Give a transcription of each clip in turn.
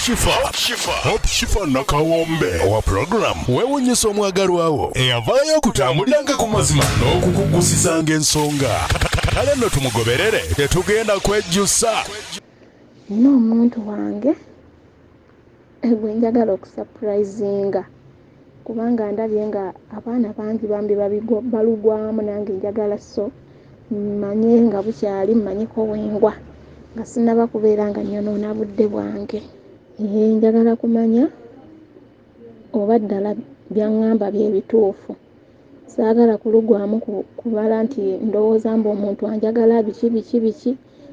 Hope Shifa nakawombe owa program wewunyisa omwagalwawo eyavaayo okutambuliranga ku mazima n'okukugusisanga ensonga kale nno tumugoberere tetugenda kwejjusa. Nina omuntu wange gwe njagala okusapurayizinga kubanga ndabye nga abaana bangi bambi balugwamu nange njagala so mmanye nga bukyali mmanyeko wengwa nga sinaba kubeera nga nyonoona budde bwange. Njagala kumanya oba ddala byaŋŋamba bye bituufu. Saagala kulugwamu kubala nti ndowooza mbu omuntu anjagala biki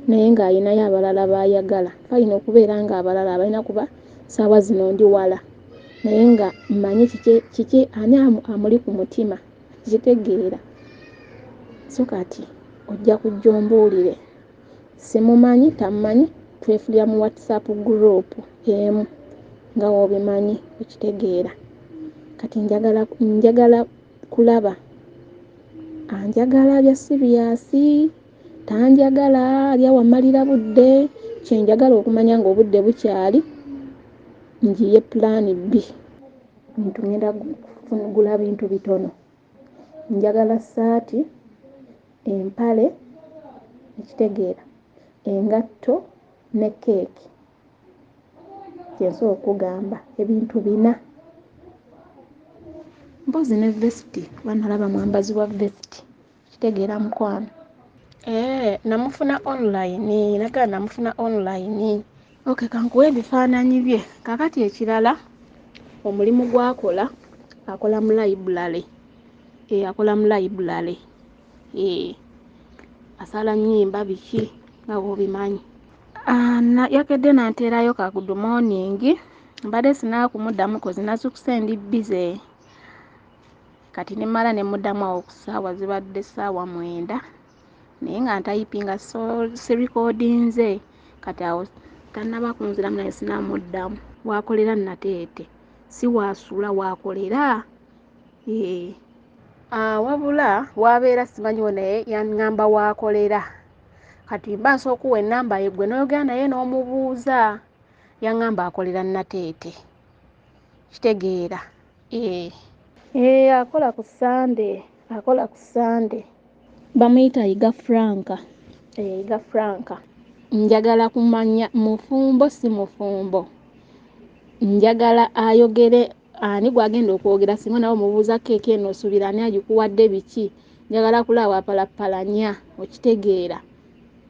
naye ng'ayinayo abalala baayagala. Falina okubeera nga abalala abalina kuba saawa zino ndi wala naye nga mmanyi kiki ani amuli ku mutima kitegeera. So kati ojja kujja ombuulire. Simumanyi tammanyi twefulira mu WhatsApp group emu nga wobimanyi okitegeera. Kati njagala kulaba anjagala bya siriyasi tanjagala ali awamalira budde. Kyenjagala okumanya nga obudde bukyali njiye plan B. Ntugenda kugula bintu bitono. Njagala saati, empale, ekitegeera, engatto ne keeki. Kyensobola okugamba ebintu bina. Mpozi ne vesiti kuba nalaba mwambazi wa vesiti. Kitegeera mukwano. Namufuna online. Namufuna online. Okay, kankuwe ebifaananyi bye. Kakati ekirala omulimu gwakola akola mu library. Akola mu library. Asala nnyimba biki nga bw'obimanyi. Yakedde n'anteerayo ka good morning. Mbadde sinaakumuddamu kozi nasukuse ndi busy. Kati ne mmala ne muddamu awo ku ssaawa zibadde ssaawa 9 naye nga ntayipinga sirikodinze. Kati awo tannaba kunziramu naye sinaamuddamu. Waakolera nateete si waasuula waakolera. Wabula wabeera simanyiwo naye yaŋŋamba waakolera. Kati mba nsooka okuwa ennamba ye gwe n'oyogera naye n'omubuuza. Yaŋŋamba akolera nateete. Kitegeera. Akola ku Sunday. Bamuyita Yiga Franka. Yiga Franka. Njagala kumanya mufumbo si mufumbo. Njagala ayogere ani gwagenda okwogera singa nawe omubuuza keeki eno osuubira ani agikuwadde biki. Njagala kulaba apalapalanya okitegeera.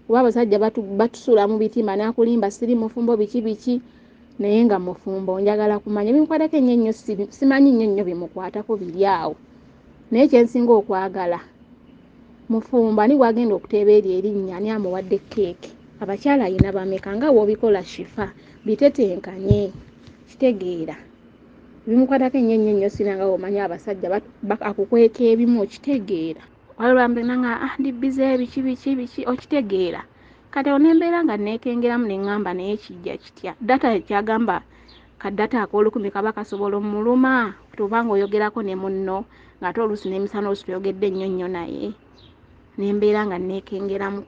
Kuba abasajja batusuula mu bitimba n'akulimba siri mufumbo biki naye nga mufumbo. Njagala kumanya ebinkwatako ennyo simanyi nnyo bimukwatako biri awo. Naye kyensinga okwagala mufumbo ani gwagenda okuteeba erinnya ani amuwadde keeki. Abakyala ayina bameka nga w'obikola Shifa bitetenkanye. Kitegeera. Bimukwatako ennyo sinanga omanya abasajja akukweka ebimu okitegeera. Walulambena nga ndi bize biki okitegeera. Kati onembeera nga neekengeramu neŋŋamba naye kijja kitya. Data kyagamba kadata ak'olukumi kaba kasobola omuluma tubanga oyogerako ne munno ng'ate oluusi n'emisana oluusi tuyogedde ennyo naye nembeera nga neekengeramu.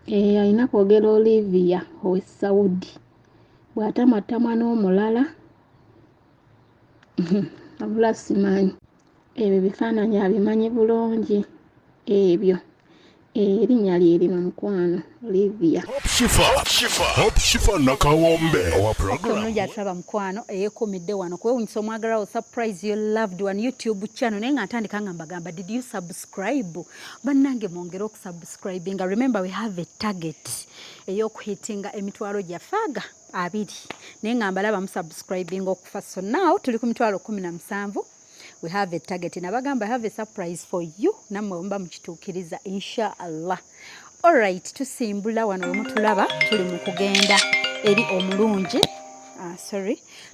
Alina kwogera Olivia ow'e Saudi. Bw'atamattamwa n'omulala abula simanyi. Ebyo bifaananyi abimanyi bulungi ebyo. Erinnya lye lino mukwano Olivia. Hope Shifa nakawombe owa program. Omulungi atulaba mukwano eyeekumidde wano kwewunyisa omwagalwawo surprise your loved one YouTube channel naye nga ntandika nga mbagamba did you subscribe? Bannange mwongere okusubscribinga. Remember we have a target ey'okuhitinga emitwalo gyafaaga 2 naye nga mbalaba musubscribing okufa. So now tuli ku mitwalo 17. We have a target. Nabagamba I have a surprise for you. Nammwe mba mukituukiriza inshallah. Alright, tusimbula wano mutulaba tuli mu kugenda eri omulungi.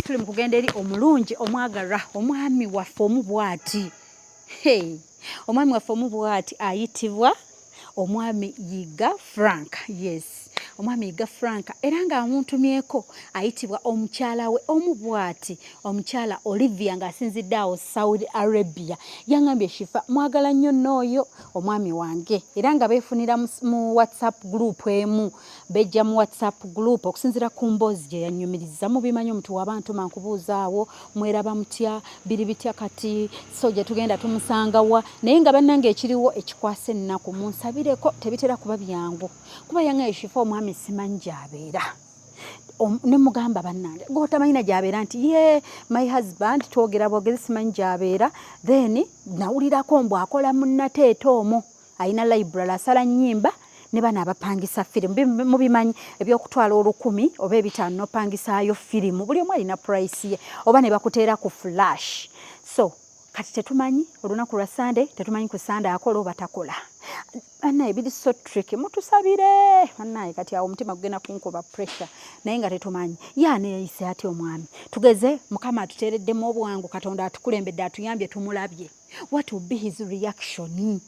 Tuli mu kugenda eri omulungi omwagalwa omwami waffe omubwati. Omwami waffe omubwati ayitibwa omwami Yiga Frank. Yes. omwami Yiga Frank era nga amuntumyeko ayitibwa omukyala we omubwati omukyala Olivia ng'asinzidde awo Saudi Arabia yangambye Shifa mwagala nnyo n'oyo omwami wange era nga beefunira mu WhatsApp group emu bejja mu WhatsApp group okusinzira ku mboozi gye yannyumiriza mubimanyi omuntu w'abantu mankubuuzaawo mweraba mutya biri bitya kati so gye tugenda tumusangawa naye nga bannange ekiriwo ekikwasa ennaku munsabireko tebitera kuba byangu kuba yangaye Shifa omwami simanyi gy'abeera ne mugamba bannange gotamanyi na gy'abeera nti ye my husband twogera bwogezi simanyi gy'abeera then nawulirako mbu akola munnateeta omwo ayina library asala nnyimba ne bana abapangisa firimu mubimanyi ebyokutwala 10,000 oba 5 nopangisaayo firimu buli omu alina price ye oba ne bakuteera ku flash so kati tetumanyi olunaku lwa Sunday tetumanyi ku Sunday akola oba takola annaye biri so tricky mutusabire annaye kati awo omutima gugenda kunkuba pressure naye nga tetumanyi yaani yayise ati omwami tugeze mukama atuteereddemu obwangu Katonda atukulembedde atuyambye tumulabye what will be his reaction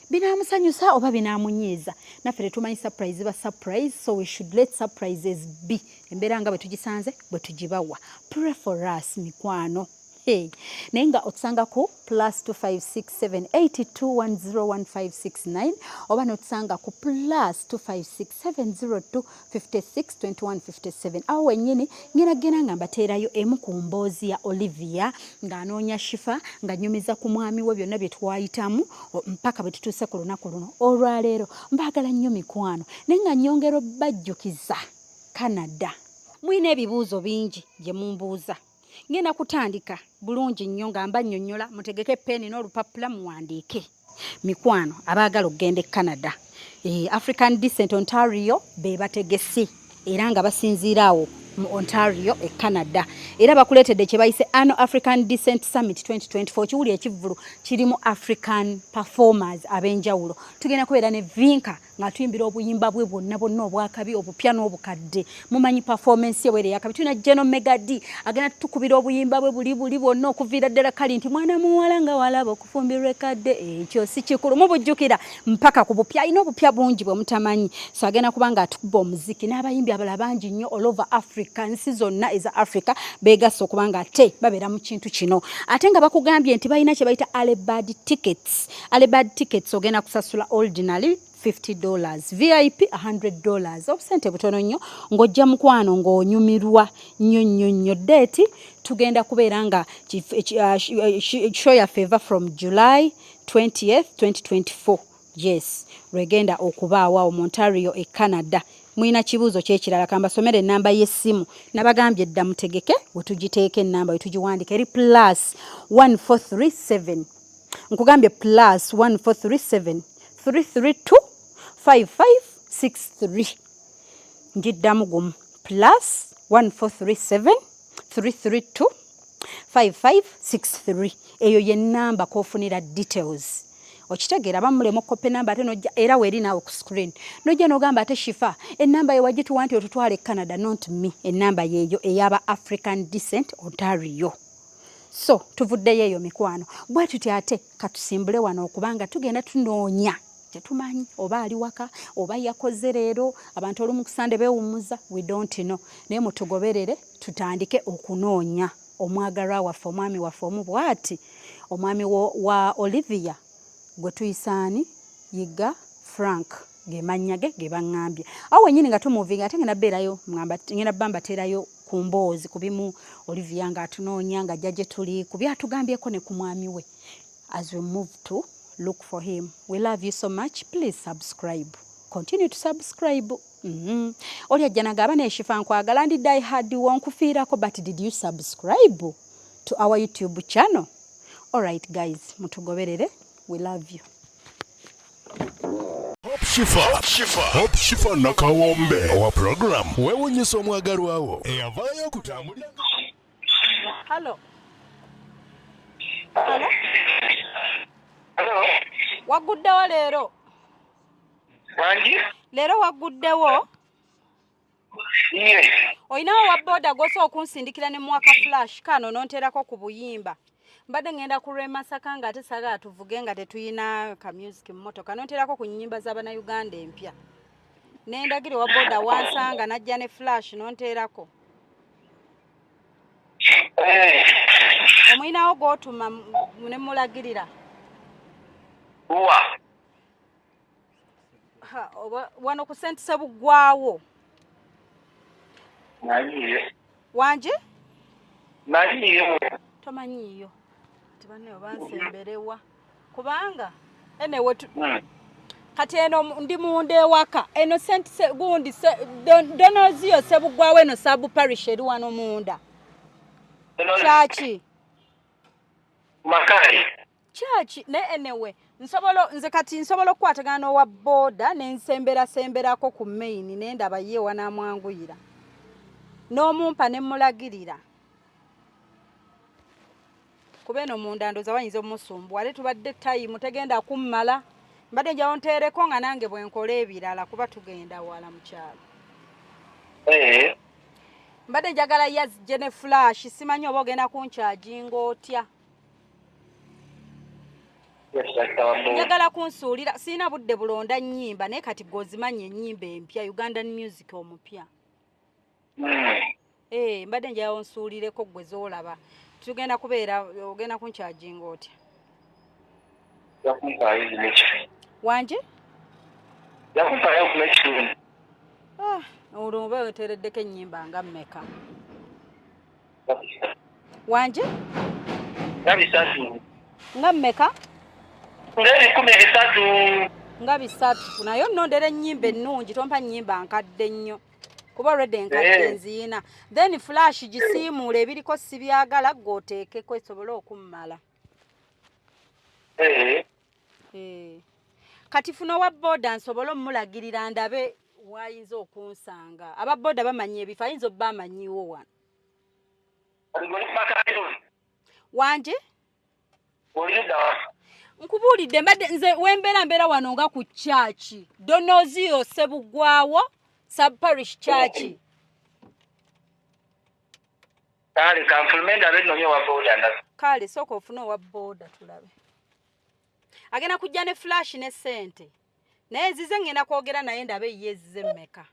binaamusanyusa oba binaamunyiiza naffe tetumanyi surprise ba surprise so we should let surprises be embeera nga bwe tugisanze bwe tugibawa pray for us mikwano hey naye nga otusanga ku +256782101569 oba notusanga ku +256702562157 awo wennyini ngena nga mbateerayo emu ku mboozi ya Olivia ng'anoonya Shifa nga nyumiza ku mwami we byonna bye twayitamu mpaka bwe tutuuse ku lunaku luno olwaleero mbaagala nnyo mikwano naye nga nnyongera obbajjukiza Canada mulina ebibuuzo bingi gye mumbuuza ngenda kutandika bulungi nnyo nga mbannyonnyola mutegeke peni n'olupapula muwandiike mikwano abaagala okugenda e Canada African Decent Ontario be bategesi era nga basinziira awo mu Ontario e Canada era bakuleetedde kye bayise Annual African Decent Summit 2024 kiwuli ekivvulu kirimu African performers ab'enjawulo tugenda kubeera ne Vinka nga tuyimbira obuyimba bwe bwonna obwakabi obupya n'obukadde mumanyi performance ye yakabiri tulina General Megadi agenda tukubira obuyimba bwe buli bwonna okuviira ddala kali nti mwana muwala nga walaba okufumbirwa ekadde ekyo si kikulu mubujjukira mpaka ku bupya alina obupya bungi bwe mutamanyi so agenda kuba nga atukuba omuziki n'abayimbi abalala bangi nnyo all over Africa nsi zonna eza Africa beegasa okuba nga ate babeera mu kintu kino ate nga bakugambye nti balina kye bayita Alebad tickets ogenda kusasula ordinary $50 VIP $100 obusente butono nnyo ng'ojja mukwano ng'onyumirwa nnyo date tugenda kubeera nga show ya favor from July 20th 2024 yes lwegenda okubaawo mu Ontario e Canada mwina kibuuzo kyekirala kambasomere ennamba y'essimu nabagambye dda mutegeke wetugiteeka ennamba wetugiwandika eri +1437 nkugambye +1437 332 5563 njiddamu gumu +1437 332 5563 eyo ye nnamba kofunira details okitegeera bamulemu kope namba ate nojja era weeri naawe ku screen nojja n'ogamba ate Shifa ennamba ye wagituwa nti otutwale Canada not me ennamba yeeyo eyaba African Decent Ontario so tuvuddeyo eyo mikwano bwe tuti ate katusimbule wano okubanga tugenda tunoonya tetumanyi oba ali waka oba yakoze leero abantu olumu kusande beewummuza we don't know naye mutugoberere tutandike okunoonya omwagalwa waffe omwami waffe omubwati omwami wa Olivia gwe tuyisaani Yiga Frank gemannya ge baŋŋambye awo wennyini nga tumuvinga ate ngenda beerayo ngenda bba mbateerayo ku mboozi ku bimu Olivia nga atunoonya nga ajja gye tuli ku byatugambyeko ne ku mwami we as we move to look for him. We love you so much. Please subscribe. Continue to subscribe. Oli ajjana gaba ne Shifa nkwagala ndi die hard wonkufiirako but did you subscribe to our YouTube channel? All right guys, mutugoberere. We love you. Hope Shifa nakawombe owa program wewunyisa omwagalwa wo eyavaayo okutambulira. Hello. Waguddewo leero? Wangi? Leero waguddewo? Yes. Oyinawo wa boda gosa okunsindikira ne mwaka flash kano nonterako ku buyimba. Mbadde ngenda ku Masaka nga ate saga tuvuge nga tetuyina ka music mmotoka nonterako ku nnyimba z'Abannayuganda empya. Nendagire wa boda wansanga najja ne flash nonteerako. Omwinawo gw'otuma ne mulagirira. Uwa. Wano ku St. Sebugwawo. Nanyiye. Wanje? Nanyiye. Tomanyiyo. Tibanne obansemberewa. Kubanga enewe kati eno ndi munde waka eno St. gundi Donozio Sebugwawo eno sabu parish eri wano munda. Chachi. Makari. Chachi ne enewe nze kati nsobola okukwatagana wa boda nensemberako ku main nendaba ye wanamwanguyira n'omumpa ne mulagirira kubeno munda ndoza wanyinza omusumbu wale tubadde time tegenda kummala mbadde njawo nteereko nga nange bwenkola ebirala kuba tugenda wala mukyalo mbadde njagala yazije ne flash simanyi oba ogenda kunchaginga otya. Njagala kunsuulira sina budde bulonda nnyimba naye kati gozimanye ennyimba empya Ugandan music omupya. Mbadde njawo nsuulireko gwe zoolaba tugenda kubeera ogenda kunchaginga otya. Wanje? Yakumpaayo ku nekitundu. Olwo oba oteereddeko ennyimba nga mmeka. Wanje? Nga bisatu. Nga mmeka? Nga bisatu. Naye onnondera ennyimba ennungi tompa nnyimba nkadde nnyo. Kuba already enkadde nziina. Then flash gisiimuula ebiriko sibyagala gw'oteekeko esobole okummala. Kati funo wa boda nsobole omulagirira ndabe wayinza okunsanga. Aba boda bamanyi ebifo ayinza obba amanyiwo wano. Wanje? Nkubuulidde mbadde nze wembeera wano nga ku church Donozio Sebugwawo sub parish church. Kale kanfulumenda abennonyo wa boda ndaza. Kale sooka ofune owa boda tulabe. Agenda kujja ne flash ne sente. Naye nzize ngenda kwogera naye ndabe yezze mmeka.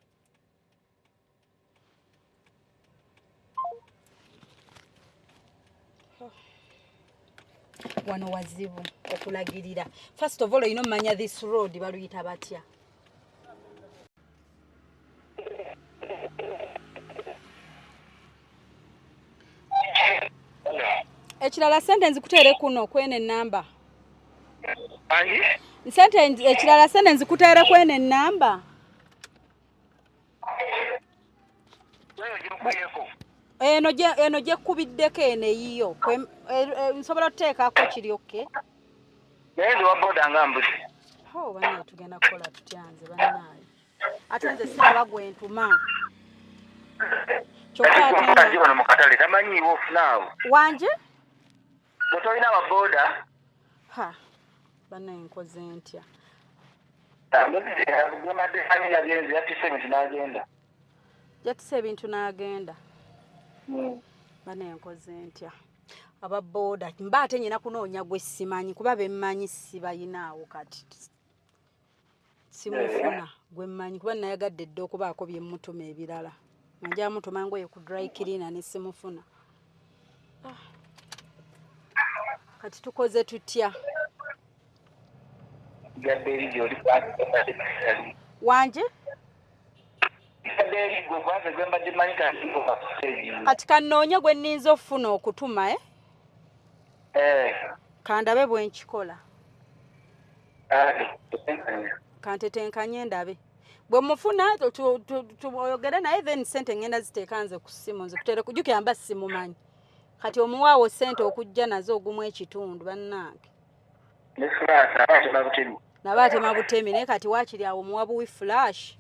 Wano wazibu okulagirira. First of all ino manya this road baluyita batya. Ekirala sente nzikuteere kuno kwene namba. Anyi? Sente ekirala sente nzikuteere kwene namba. Eno gye kubiddeko eno eyiyo. Nsobola oteekako kiri oke. Naye ndi wa boda nga mbuzi. Bannaaye tugenda kukola tutyanze bannaaye. Ate nze siraba gwe ntuma. Kyokka ate wano mu katale tamanyiiwo ofunaawo. Wanje? Bwe tolina wa boda. Bannaaye nkoze ntya. Yatise ebintu n'agenda. Bannaaye nkoze ntya. Aba boda mba ate nyina kunoonya gwe simanyi kuba bemmanyi sibayinaawo kati. Simufuna gwe mmanyi kuba nayagadde dde okubaako bye mutuma ebirala. Nja mutuma ngoye ku dry cleaner ne simufuna. Kati tukoze tutya. Wanje? Kati kanoonya gwe nninza okufuna okutuma kandabe bwe nkikola. Kantetenkanye ndabe. Bwe mufuna tuyogere naye then sente ngenda ziteeka nze ku ssimu nze kutere kujjuke yamba ssimu manyi. Kati omuwaawo sente okujja nazo ogumu ekitundu bannange. Naba atema butemi naye kati waakiri awo omuwabu flash.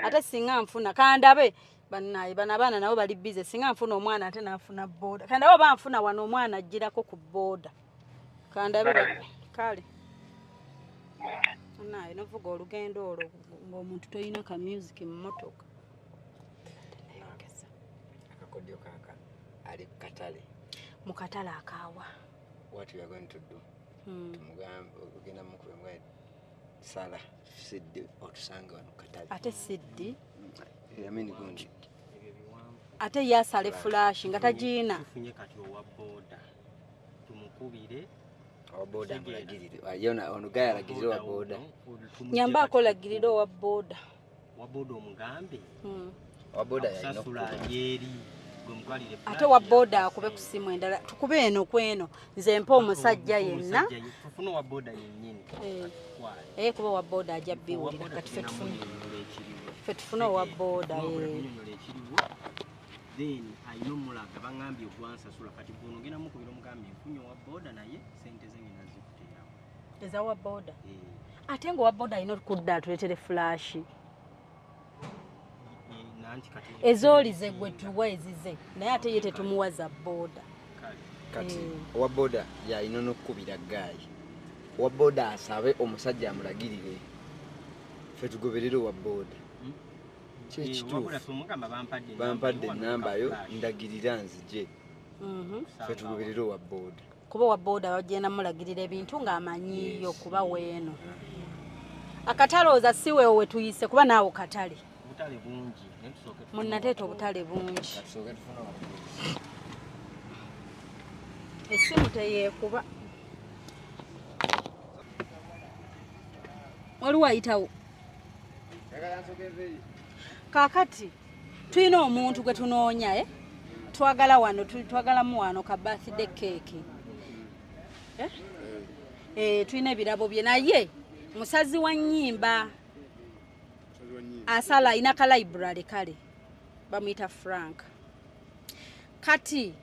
Ate singa nfuna kandabe bannaaye bano abaana nabo bali bize singa nfuna omwana ate nafuna boda. Kandabe oba nfuna wano omwana ajjirako ku boda. Kandabe kale. Naye novuga olugendo olwo ng'omuntu toyina ka music mu motoka. Akakodyo kaka ali katale. Mu katale akaawa. What we are going to do? Tumugamba ogenda mukwe sala siddi otusange wano katale ate siddi yamini gundi ate yasale flash nga tagiina tufunye kati owa boda tumukubire boda mulagirire yona ono gaya lagirire wa boda nyamba akolagirire owa boda omugambe wa boda yasasula yeri ate wa boda akube ku simu endala tukube eno kweno nze mpa omusajja yenna tufuna wa boda yennyini kuba wa boda ajja biwulira kati fe tufuna owa boda then ayina omulaga bangambye ogwansasula kati bwonogenda mukubira omugambe nfunye owa boda naye sente ze ngina zikuteerawo eza wa boda ate nga owa boda ayina okudda atuleetere flash ezoolize gwe tuwa ezize naye ate ye tetumuwa za boda kati owa boda yalina n'okukubira gaayi owa boda asabe omusajja amulagirire fe tugoberere owa boda bampadde enamba yo ndagirira nzije fe tugoberere owa boda kuba owa boda bagenda mulagirira ebintu ng'amanyiyo kuba weeno akatalooza si weewo we tuyise kuba naawe katale munnateeta obutale bungi essimu teyeekuba waliwo ayitawo kaakati tulina omuntu gwe tunoonya twagalamu wano ka birthday cake tulina ebirabo bye naye musazi wa nnyimba asala alina ka library kale bamuyita Frank kati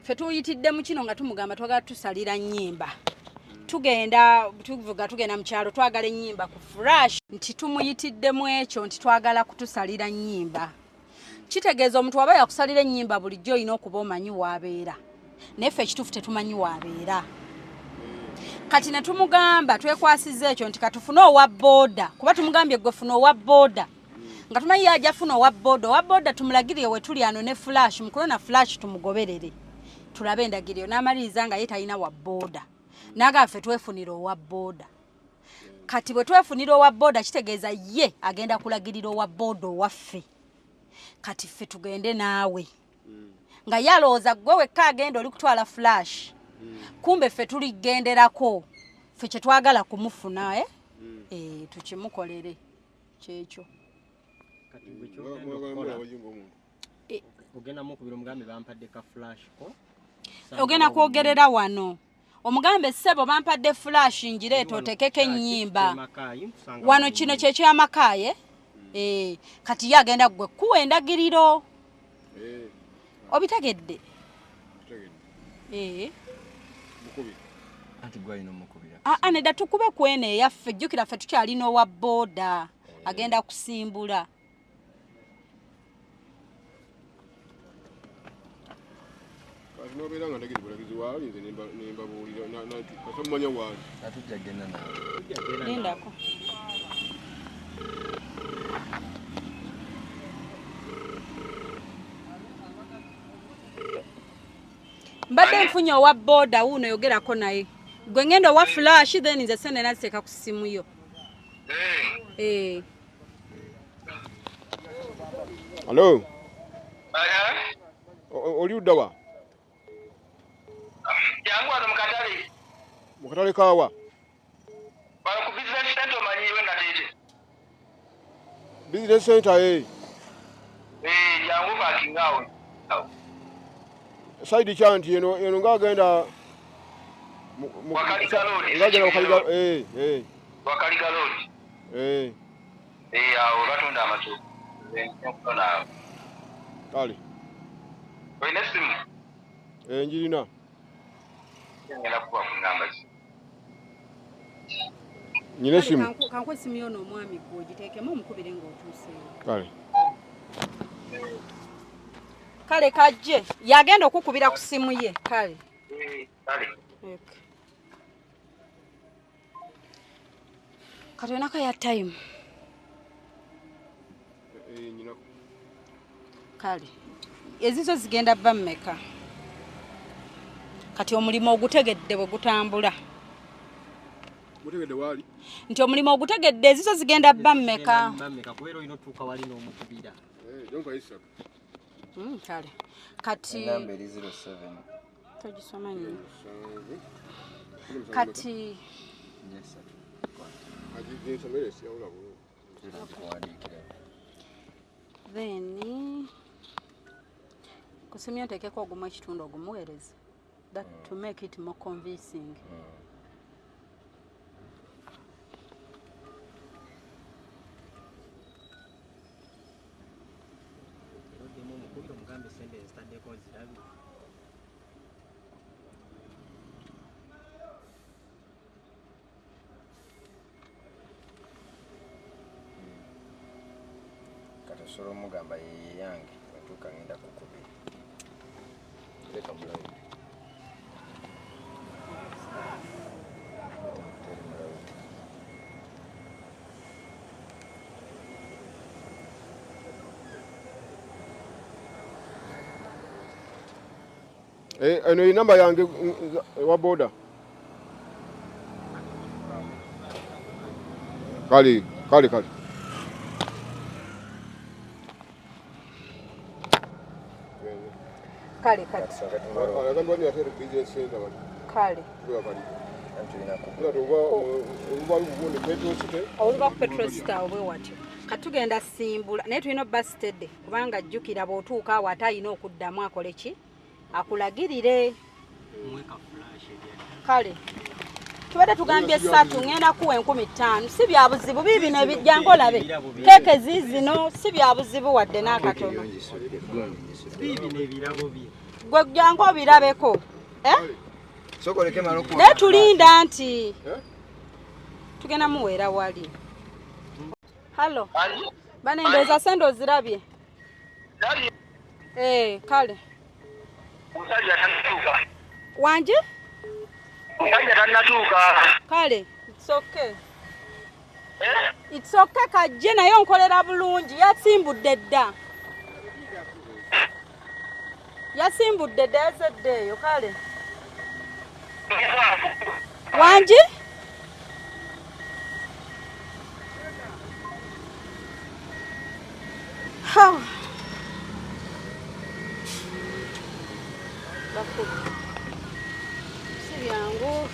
fe tuyitidde mu kino nga tumugamba twagala tusalira nnyimba tugenda mu kyalo twagala ennyimba ku flash nti tumuyitiddemu ekyo nti twagala kutusalira nnyimba kitegeeza omuntu waba yakusalira ennyimba bulijjo olina okuba omanyi waabeera naye ffe ekituufu tetumanyi waabeera kati ne tumugamba twekwasiza ekyo nti katufune owa boda kuba tumugambye gwe funa owa boda nga tumanyi yajja funa owa boda tumulagirire we tuli ano ne flash mukulu na flash tumugoberere tulabe endagiriro n'amaliriza nga ye talina wa boda naga ffe twefunira owa boda kati bwe twefunira owa boda kitegeeza ye agenda kulagirira owa boda owaffe kati ffe tugende naawe nga yalowooza gwe wekka agenda oli kutwala flash kumbe ffe tuligenderako ffe kyetwagala kumufuna tukimukolere kyekyo ogenda kwogerera wano omugambe ssebo bampadde flash njireeta otekeko ennyimba wano kino kyekyamakaye kati ye agenda gwe kuwa endagiriro obitegedde nedda tukube kwene eyaffe jjukira ffe tukyalina owa boda agenda kusimbula nobeera nga ndagiri bulagizi waawe nze nembabuulira kasamumanya waali atujja genda nawe lindako mbadde nfunye owa boda wuuno yogerako naye gwe ngenda owa flash then nze sente naziteeka ku ssimu yo Hello. Oli uddawa? Jangu wano mukatale. Mukatale kawa? Wano ku business center omanyiwe nga tete. Business center jangu parking awo. Side chanti eno ngagenda Wakaliga road. Ngagenda wakaliga Wakaliga road. Awo batunda amatu. Nkona. Kale. Oyina simu? Njirina. Ngenda kuba ku namba zi. Nyina simu. Kankwe simu yo n'omwami gwe giteekemu omukubire ng'otuuse. Kale. Kale kajje yagenda okukubira ku simu ye kale. Kale. Kati onako ya time. Nyina. Kale. Ezizo zigenda bba mmeka. Kati omulimu ogutegedde bwe gutambula. Mutegedde wali? Nti omulimu ogutegedde ezizo zigenda bba mmeka? Kubera olina otuuka wali n'omukubira. Jonka isa. Kale. Kati Number 07. togisoma nnyo. Kati Yes. Aji nsomere si awula bwo. Then kusimya tekeko ogumu ekitundu ogumuweereza. That to make it more convincing. Solo mugamba yange atuuka ngenda kukubira. Leka mulawo. Eno inamba yange wa boda. Kali. Kale kati. Agamba ni atere business center bali. Kale. Kwa bali. Antulina ku. Ula tuba ubone petrol city. Oluva ku petrol star obwe watyo. Katugenda simbula naye tulina busted kubanga jjukira bw'otuuka awo ate alina okuddamu akole ki? Akulagirire. Mweka flash ebya. Kale. Tubadde tugambye 3 ngenda kuwa 15,000 si bya buzibu bibino ebijjango olabe. Keke zizino si bya buzibu wadde n'akatono. Bibino ebirabo bye. Gwe jango birabeko. Sokoleke maloko. Ne tulinda nti. Tugenda muweera wali. Hallo. Bane ndoza sendo zirabye. Kale. Musajja tanatuuka. Wanje? Musajja tanatuuka. Kale, it's okay. It's okay kajje naye onkolera bulungi yasimbudde dda. Yasimbudde dda yazeddeeyo kale. Wanje? Si byangu.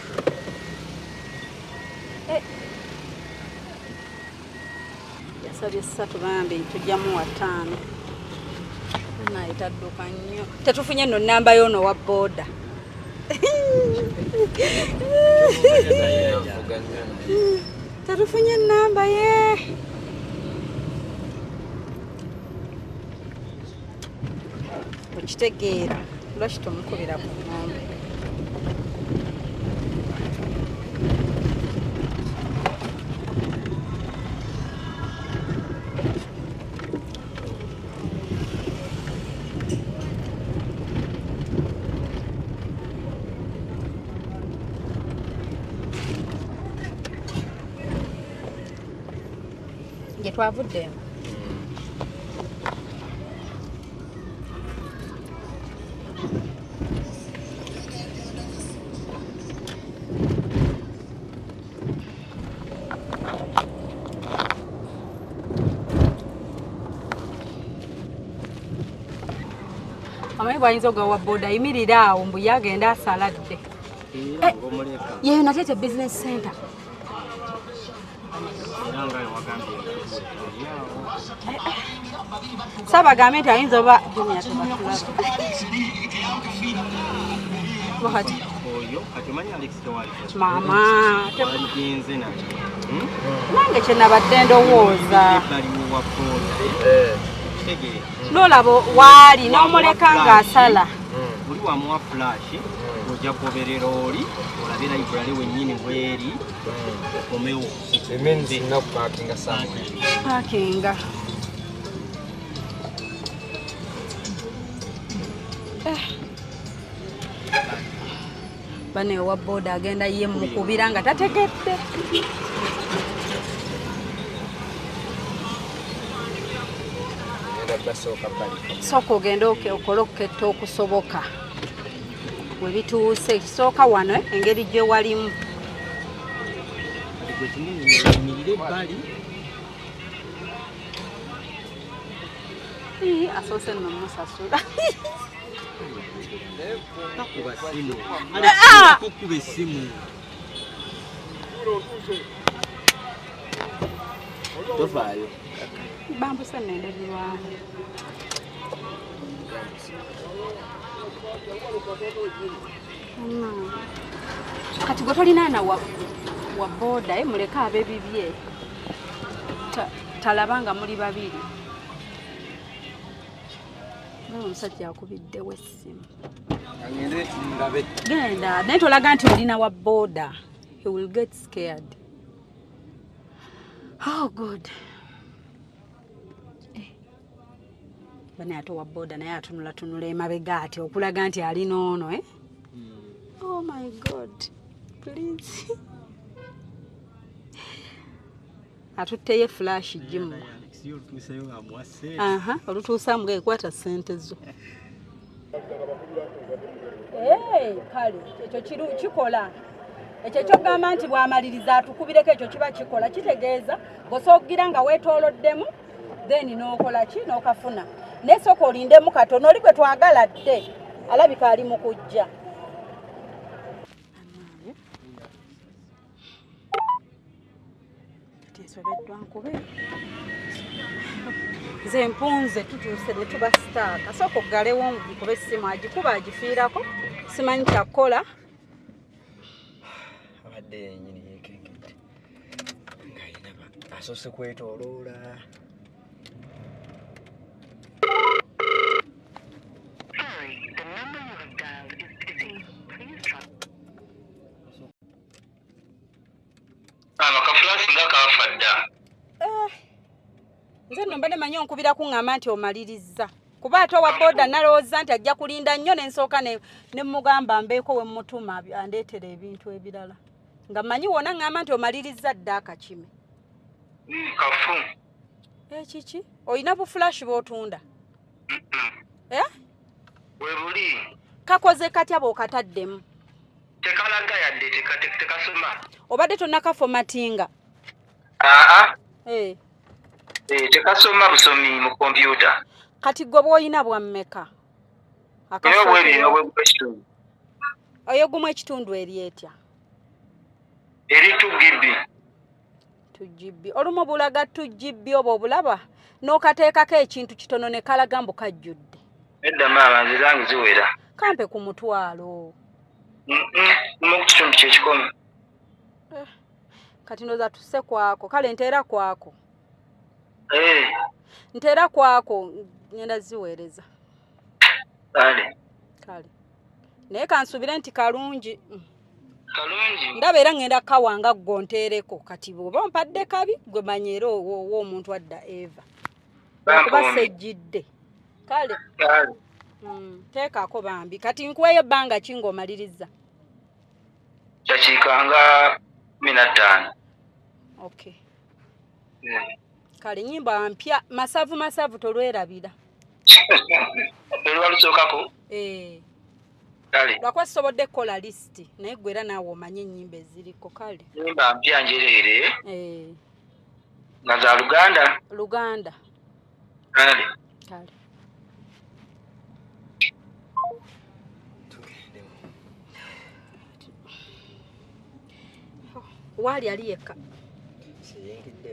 Yasabye 3 bambi tujjamu wa 5. Naye tadduka nnyo. Tetufunye nno nnamba y'ono wa boda. Tetufunye nnamba ye. Okitegeera lwaki tomukubira ku ng'ombe. Gye twavuddemu. Amayi bwayinza ogawa boda yimirira awo mbu yagenda asaladde. Yeyo nateete business center. Sabagambe nti ayinza oba mama nange kyenabadde ndowooza n'olaba waali n'omuleka ng'asala oli wamuwa flash ojja kugoberera oli olabe library wennyini bweri okomewo pakinga bane wa boda agenda ye mukubira nga tategedde. Soko ogenda okole okuketta okusoboka we bituuse ekisooka wano engeri gye walimu gwe tumuyimirire ebbali asoose nno musasula takuba ssimu kukuba essimu tovaayo bambuse nenderirwamu kati gwe tolinaana wa boda muleke ab'ebibye talaba nga muli babiri omusajja akubiddewo essimu genda naye tolaga nti olina wa boda he will get scared. Oh good. Bane ato wa boda naye atunula emabega ati okulaga nti alina ono Oh my god. Please. Atuteye flash jimu. Olutuusa mbwe ekwata ssente zo. Kale ekyo kikola. Ekyo kyogamba nti bw'amaliriza atukubireko ekyo kiba kikola kitegeeza bw'osoogira nga weetooloddemu then n'okola ki n'okafuna. N'esooka olindemu katono oli gwe twagala dde alabika ali mu kujja. Teesobeddwa nkube. Nze mpunze tutuuse ne tuba sitaaka. Sooka oggalewo nkube essimu agikuba agifiirako simanyi kyakola. Abadde yennyini yeekengedde ng'ayina asoose kwetooloola. Nze nno mbadde manyi onkubira kuŋŋamba nti omaliriza kuba ate owa boda nalowooza nti ajja kulinda nnyo n'ensooka ne mugamba mbeeko we mutuma andeetera ebintu ebirala nga manyi wona ŋŋamba nti omaliriza dda akakime. Kafu. Kiki? Olina bufulashi bw'otunda? We buli. Kakoze katya bw'okataddemu? Tekalaga yadde tekasoma. Obadde tonnakafomatinga? Tekasoma busomi mu kompyuta. Kati gwe bw'olina bwa mmeka? Oyogumu ekitundu eri etya? Eri 2 GB. 2 GB. Olumu bulaga 2 GB oba obulaba n'okateekako ekintu kitono ne kalaga mbu kajjudde. Edda maama nze zange ziwera. Kampe ku mutwalo. Mu kitundu ky'ekikomi. Kati ndoza tusse kwako. Kale nteera kwako. Nteera kwako ngenda ziweereza. Kale. Naye kansubire nti kalungi. Kalungi. Ndaba era ngenda kawanga gonteereko kati bw'oba mpadde kabi gwe manyeera omuntu adda Eva. Kuba sejjidde. Kale. Teekako bambi. Kati nkuweeyo ebbanga ki ng'omaliriza? Dakiika 5. Okay. Kale nnyimba mpya masavu tolwerabira. Olwalusookako? Kale. Lwakuba sisobodde kukola lisiti naye gwe era naawe omanye ennyimba eziriko kale. Nnyimba mpya njereere. Nga za Luganda? Luganda. Kale. Waali ali yekka.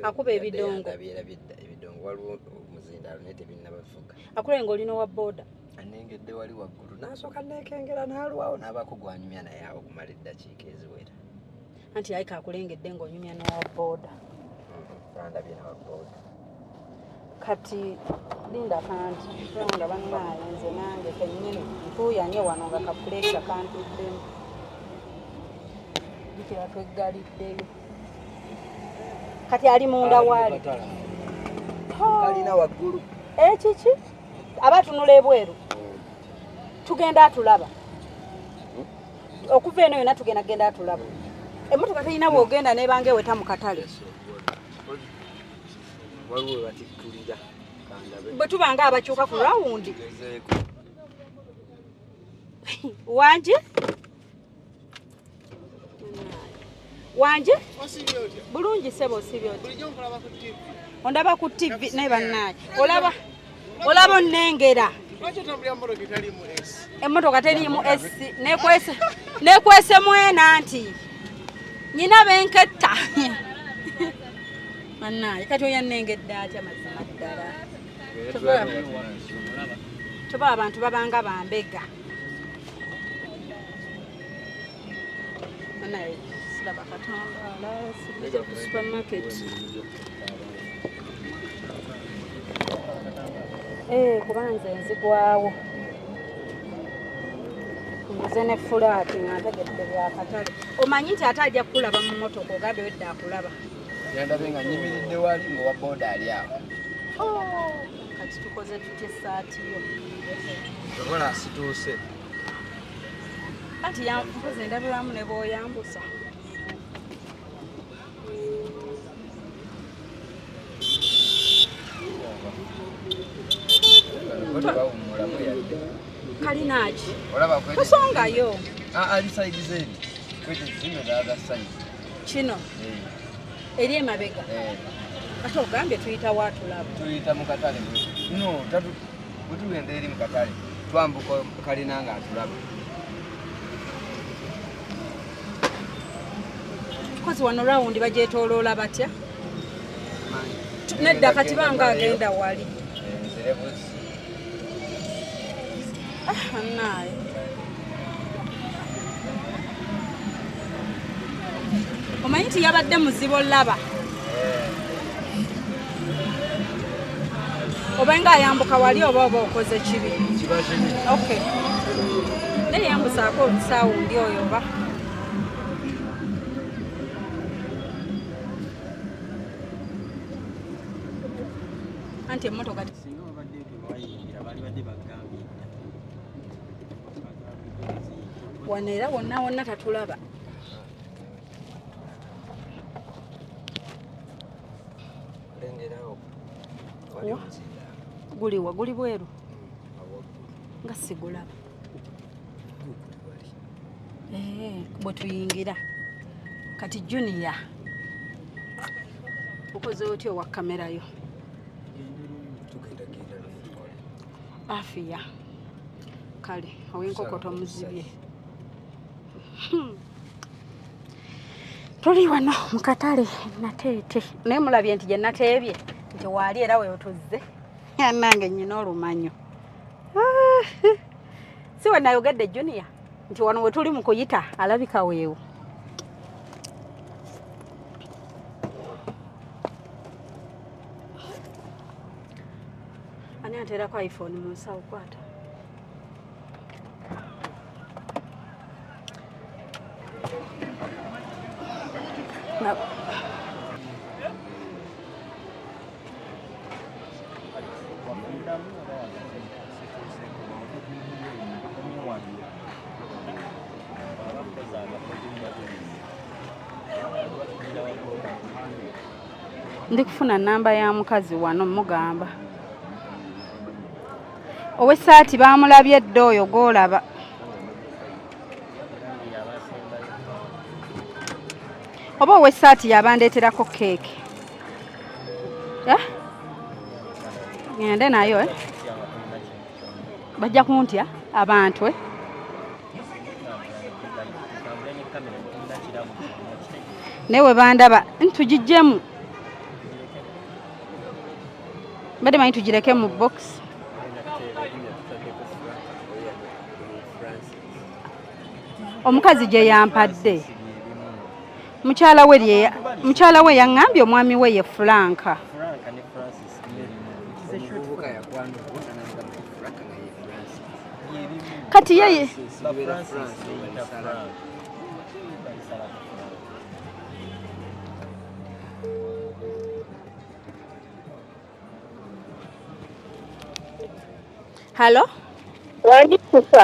Akuba ebidongo. Ebidongo waliwo omuzindaalo naye tebinnabafuga. Akulenga olina wa boda. Anengedde wali waggulu n'asooka neekengera n'alwawo n'abaako gwanyumya naye awo kumala eddakiika eziwera. Anti ayi kakulengedde ng'onyumya n'owa boda. Kandabye n'owa boda. Kati linda kanti nga bannaaye nze nange kennyini ntuuyanye wano nga kapuleesha kantuddemu. Bikira tweggaliddeyo. Kati ali munda waali. Kalina waggulu. Kiki? Aba tunula ebweru. Tugenda atulaba. Okuva eno yonna tugenda atulaba. Emmotoka terina bw'ogenda n'ebanga eweta mu katale. Waliwo batikkulira. Bwe tubanga abakyuka ku rawundi. Wangi? wanje Wasibye otya? bulungi sebo osibye oti Bulijjo nkulaba ku TV. ondaba ku TV ne bannaye olaba onnengera Lwaki otambulira mu motoka etaliimu AC? emmotoka teriimu esi nekwese mwena nti nyina benketta bannaye kati oyannengedde atya mazima ddala toba abantu babanga bambega bannaye siraba katambaala sibije ku supermarket kubanze nzigwawo nze ne fulaati nga ntegedde byakatale omanyi nti ate ajja kukulaba mu motoka ogambe wedda akulaba yandabe nga nyimiridde wali ngaowa booda ali awo kati tukoze tutya essaati yo okola situuse kati mpozi endabiramu ne bw'oyambusa tebawumulamu yadde kalinaaki olaba tosongayo ali saidi zeeri kwete zino dalaga saidi kino eri emabega ate ogambye tuyita waatulaba tuyita mu katale no bwetugenda eri mu katale twambuka kalina nga atulaba kozi wano rawundi bagyetooloola batya nedda kati banga agenda wali anaaye omanyi nti yabadde muzibo laba oba nga ayambuka wali oba okoze kibi okay naye yambusaako olusaawundi oyo ba anti emmotoka singa babadde tebawayingira bali badde bagambye wano era wonna wonna tatulaba guliwa guli bweru nga sigulaba bwe tuyingira kati Junior ukoze otya wa kamera yo afiya kale owenkokoto muzibye tuli wano mu katale nateete naye mulabye nti gye nateebye nti waali era weotuzze yanange nnyina olumanyo si we nayogedde Junior nti wano we tuli mu kuyita alabika weewo ani ateerako iPhone mu nsawo kwata ndi kufuna namba ya mukazi wano mugamba owessaati baamulabye dda oyo gw'olaba oba owessaati yabandeeterako keeke ngende nayo bajja kuntya abantu naye we bandaba ntugijjemu mbadde manyi tugireke mu box omukazi gye yampadde mukyala we yaŋŋambye omwami we ye Franka kati ye halo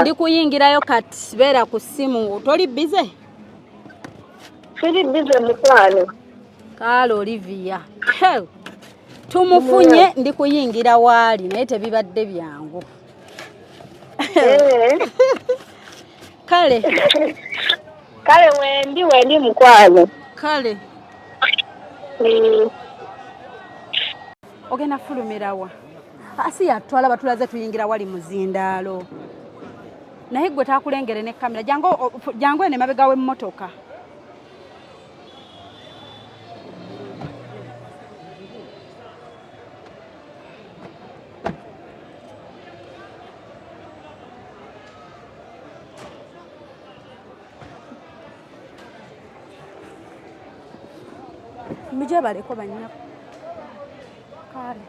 ndi kuyingirayo kati beera ku ssimu toli bize Siri bize mukwano. Kale Olivia tumufunye ndi kuyingira waali naye tebibadde byangu Kale wendi mukwano. kale ogenda fulumirawa asi yatwala batulaze tuyingira wali muzindaalo naye gwe takulengere ne kamera jango ene mabega w'emmotoka mije baleko banyina kale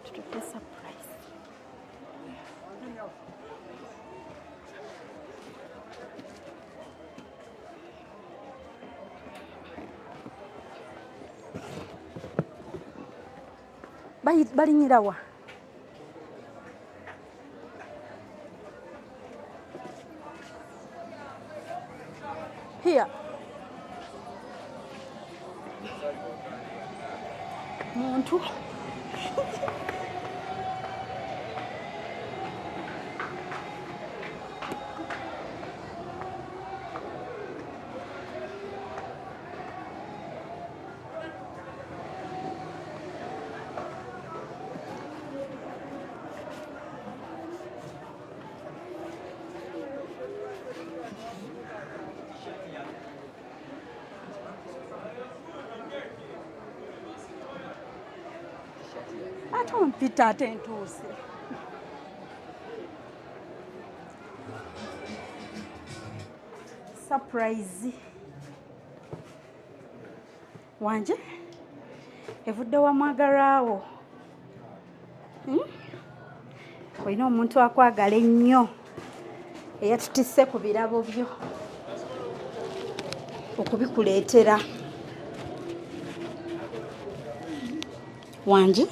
tutupe surprise balinyirawa here muntu atompita ate ntuuse surprise wanje evudde wa mwagalwawo olina omuntu akwagala ennyo eyatutisse ku birabo byo okubikuleetera wanje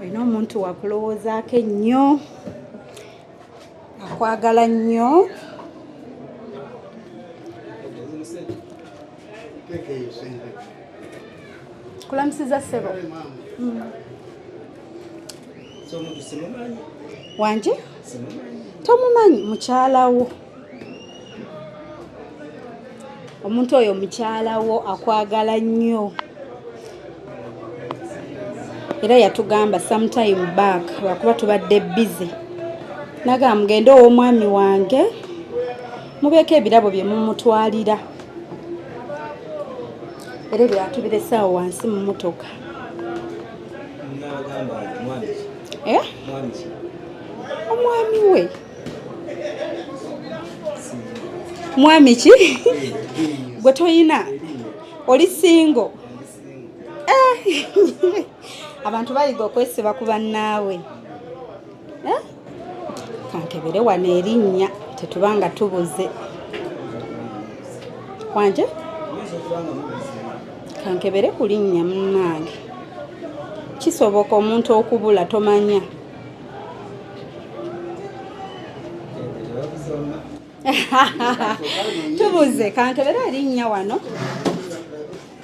olina omuntu wakulowoozaako ennyo akwagala nnyo kulamusiza ssebo wanje tomumanyi mukyalawo omuntu oyo mukyalawo akwagala nnyo era yatugamba sometime back lwakuba tubadde busy naga mugende ow'omwami wange mubeeko ebirabo bye mumutwalira era byatubiresa awo wansi mu motoka omwami we mwami ki gwe toyina oli singo abantu bayiga okwesiba ku bannaawe kankebere wano erinnya tetubanga tubuze wanje kankebere ku linnya munnange kisoboka omuntu okubula tomanya tubuze kankebere erinnya wano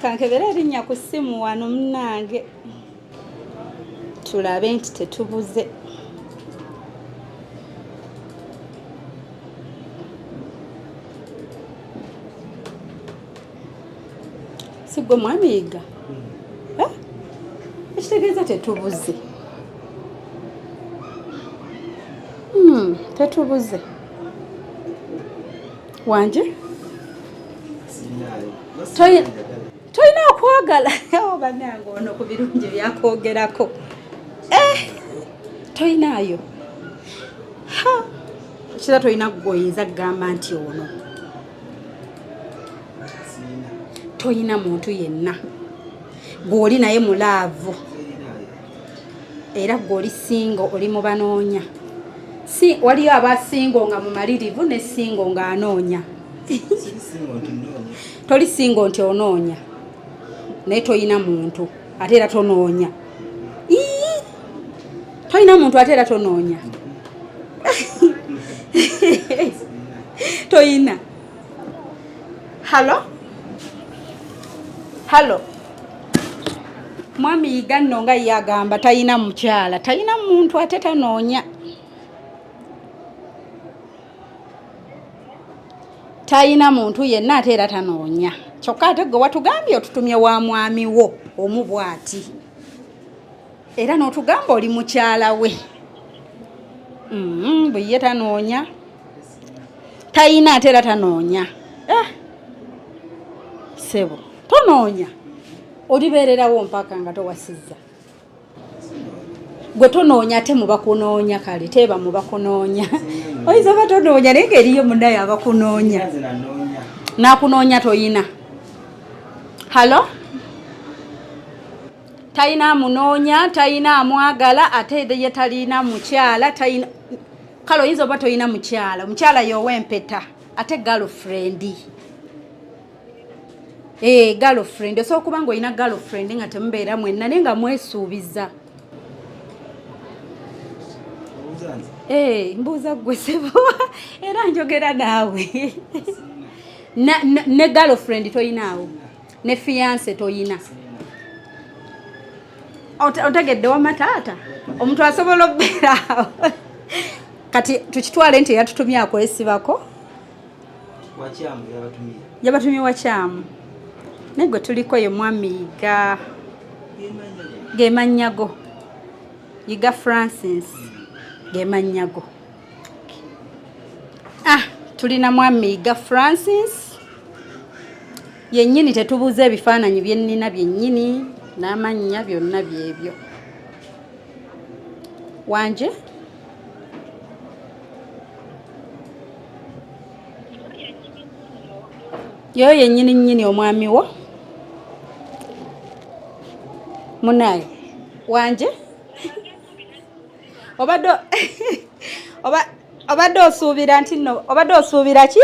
kankebere erinnya ku ssimu wano munnange tulabe nti tetubuze sigwe mwamiyiga ekitegeeza tetubuze tetubuze wanje toyina okwagala bannange ono ku birungi byakwogerako toyinaayo kira toyina gwoyinza kugamba nti ono toyina muntu yenna gw'oli naye mulaavu era gw'oli singo oli mu banoonya waliyo abasingo nga mumalirivu ne singo nga anoonya toli singo nti onoonya naye toyina muntu ate era tonoonya toyina muntu ate era tonoonya toyina halo mwami yiga nno nga yagamba tayina mukyala tayina muntu ate tanoonya tayina muntu yenna ate era tanoonya kyokka ate gwe watugambye otutumye wa mwami wo omu bw'ati era n'otugamba oli mukyala we bwe ye tanoonya tayina ate era tanoonya sebo tonoonya olibeererawo mpaka nga towasizza gwe tonoonya ate muba kunoonya kale teeba muba kunoonya oyinza oba tonoonya naye ng'eriyo munnaye abakunoonya n'akunoonya toyina halo tayina amunoonya tayina amwagala ate ye talina mukyala tayina kale oyinza oba toyina mukyala yowa empeta ate girlfriend girlfriend osobola okuba nga olina girlfriend nga temubeera mwenna naye nga mwesuubiza mbuuza gwe sebo era njogera naawe ne girlfriend toyinaawo ne fiance toyina otegedde wamataata omuntu asobola okubeeraawo kati tukitwale nti yatutumye akwesibako yabatumye wakyamu naye gwe tuliko ye mwamiiga gemanyago yiga Francis gemanyago tulina mwamiiga Francis yennyini tetubuuza ebifaananyi byennina byennyini n'amannya byonna byebyo wanje yoyo yennyini nnyini omwami wo munaye wanje obadde osuubira nti nno obadde osuubira ki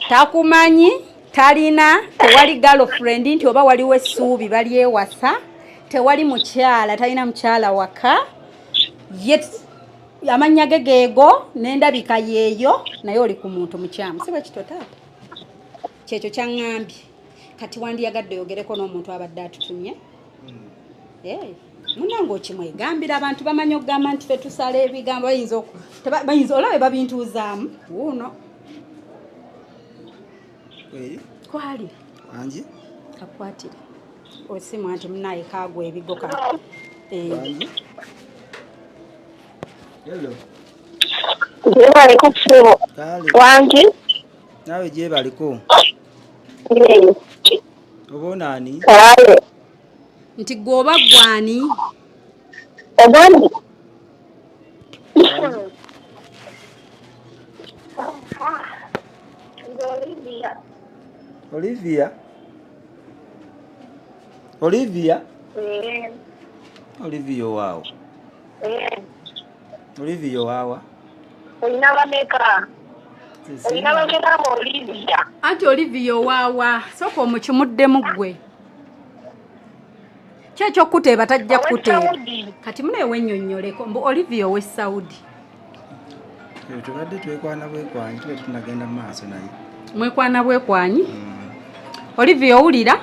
takumanyi talina tewali girlfriend nti oba waliwo essuubi bali ewasa tewali mukyala talina mukyala waka amannya ge geego n'endabika yeeyo naye oli ku muntu mukyamu si bwe kito taata kyekyo kyaŋŋambye kati wandiyagadde oyogereko n'omuntu abadde atutumye munange okimwegambira abantu bamanyi okugamba nti fe tusala ebigambo bayinza olabe babintuuzaamu wuuno kwali wangi kakwatire osimu anti munaye kagwa ebigo ka hello Jebaliko kusebo wangi nawe jebaliko oba nani kale nti gwoba gwani obani Olivia Olivia wao Olivia wawa olina bameka olina bameka mu Olivia anti Olivia wawa soko omukimuddemu gwe kyekyo kuteeba tajja kuteeba kati muneewe ennyonnyoleko mbu Olivia ow'e Saudi tubadde twekwana bwekwanyi tube tunagenda mu maaso naye mwekwana bwekwanyi Olivia owulira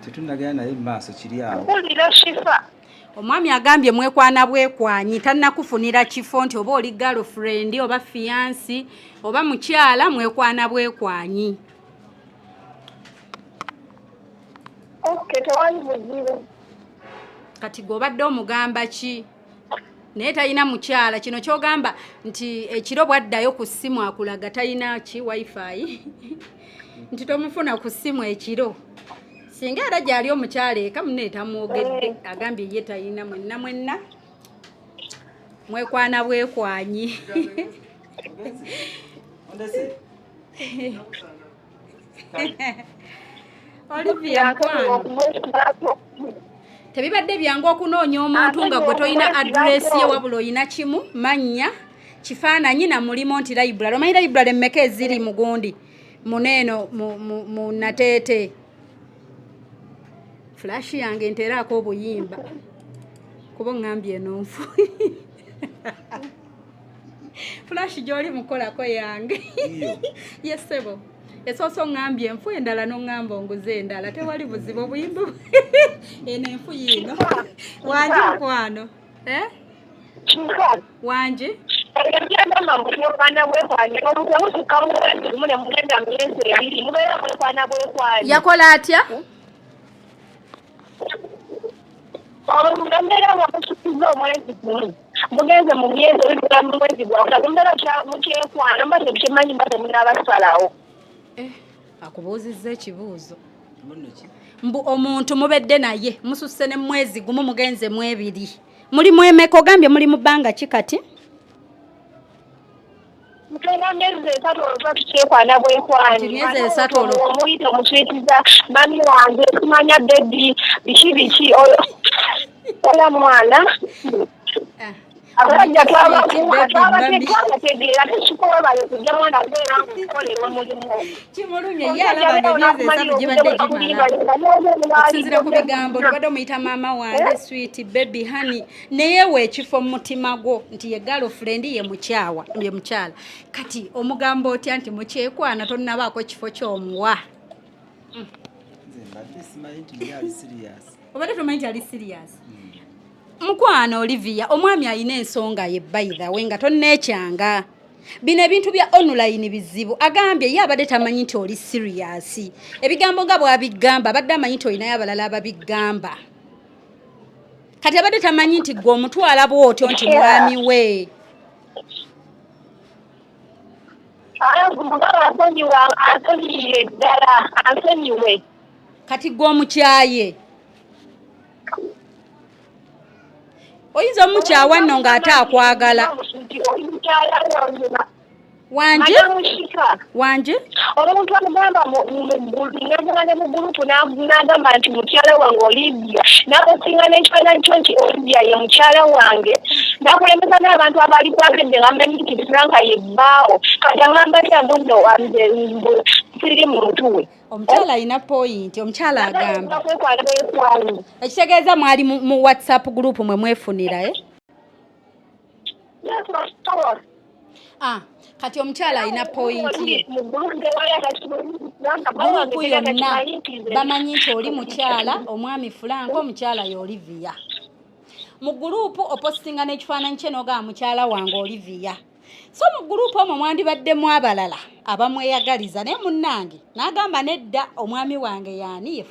tetunagenda naye mu maaso kiri awo owulira Shifa omwami agambye mwekwana bwekwanyi tannakufunira kifo nti oba oli girlfriend oba fiansi oba mukyala mwekwana bwekwanyi tewali buzibu kati g'obadde omugamba ki naye talina mukyala kino kyogamba nti ekiro bwaddayo ku ssimu akulaga talina ki wifi nti tomufuna ku ssimu ekiro singa era gyali omukyala eka muneetamwogedde agambye ye talina mwenna mwekwana bwekwanyi Olivia nkwano tebibadde byangu okunoonya omuntu nga gwe toyina adresi ye wabula oyina kimu mannya kifaananyi na mulimo nti library omanyi library emmeka eziri mu gundi muneeno mu nateete flash yange nteeraako obuyimba kuba oŋŋambye enonfu flash gy'oli mukolako yange yesebo Esoso ngambye enfu endala n'ongamba onguze endala tewali buzibu buyimbu eno enfu yino wanje mukwano wanje yakola atya mugenze mu myezi ebigula mu mwezi gwawula kumbera mukyekwano mbaze bukimanyi mbaze munabasalawo akubuuzizza ekibuuzo mbu omuntu mubedde naye mususse ne mwezi gumu mugenze mu ebiri muli mwemeka ogambye muli mu bbanga ki kati mutena myezi esatu olwa tukyekwana bwekwani myezi esatu olwo omuyita omuswitiza mami wange tumanya bebi biki oyo ola mwana abajja twabategeera tekikola bale kujja mwana kubeera nkukolerwa mulimu kimulumye ye alaba emyezi esatu gibadde gimala okusinziira ku bigambo tubadde omuyita maama wange sweet baby honey naye weekifo mu mutima gwo nti ye girlfriend ye mukyala kati omugambo otya nti mukyekwana tonnabaako ekifo ky'omuwa obadde tomanyi nti ali serious mukwano Olivia omwami alina ensonga ye by the way nga tonneekyanga bino ebintu bya online bizibu agambye ye abadde tamanyi nti oli serious ebigambo nga bwabigamba abadde amanyi nti olinayo abalala ababigamba kati abadde tamanyi nti gwe omutwala bw'otyo nti mwami we kati gwe omukyaye oyinza omukyawa nno ng'ate akwagala wanje omuntu agamba ngagane mu gurupu n'agamba nti mukyala wange Olivia n'akusinga n'ekifaananyi kyo nti Olivia ye mukyala wange n'akulembeza n'abantu abali kwagende ngamba nti Franka ye bbaawo kati agamba nti nno siri muntu we omukyala alina point omukyala agamba ekitegeeza mwali mu WhatsApp group mwe mwefunira kati omukyala alina point ye gurupu yonna bamanyi nti oli mukyala omwami Franka omukyala ye Olivia mu gurupu opostinga n'ekifaananyi kye n'ogamba mukyala wange Olivia so mu gurupu omwo mwandibaddemu abalala abamweyagaliza naye munnange n'agamba nedda omwami wange yaani ye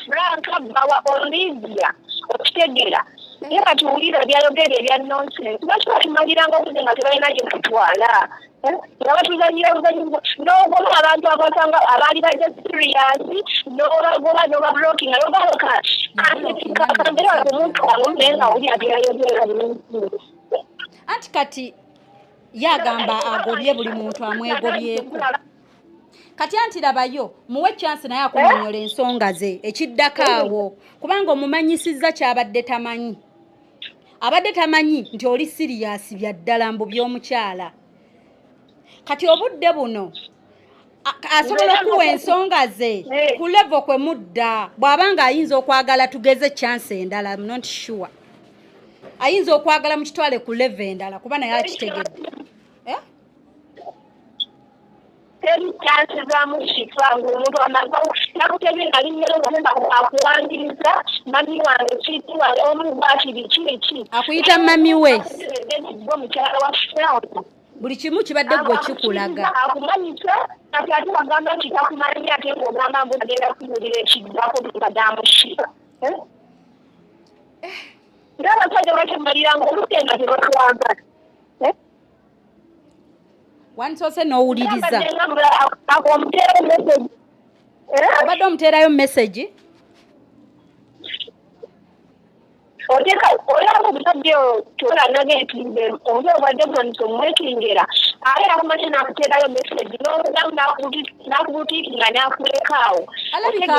Franka bawa Olivia okitegeera naye batuwulira byayogera ebya nonsense lwaki batumaliranga okuze nga tebalina gye kutwala nga batuzanyira buzanyizo n'ogoba abantu abasanga abaali baze serious n'obagoba n'obablokinga n'obaloka kambera omuntu naye nga wulira byayogera anti kati yagamba agobye buli muntu amwegobyeko kati anti labayo muwe chance naye akunyonyola ensonga ze ekiddako awo kubanga omumanyisizza kyabadde tamanyi abadde tamanyi nti oli serious bya ddala mbu by'omukyala kati obudde buno asobola okuwa ensonga ze ku level kwe mudda bw'abanga ayinza okwagala tugeze chance endala I'm not sure ayinza okwagala mu kitwale ku level endala kuba naye akitegedde teri chance zamushikanga omuntu amazawo nakutebye nga linnero nga akuwangiriza mami wange kiti wange omu bwakiri ki akuyita mami we omukyala wa Franka buli kimu kibadde gwe kikulaga akumanyisa kati ate bagamba nti takumanyi ate ng'ogamba mbu agenda kumulira ekiddako tukadamushika ng'abasajja bakemaliranga olutenga tebatwagala wansose n'owuliriza obadde omuteerayo message olaba omusajja tolanagetinde oba obadde bonisa omwekingera aye akumanye nakuteerayo message n'omudamu nakubutiikinga nakulekaawo alabika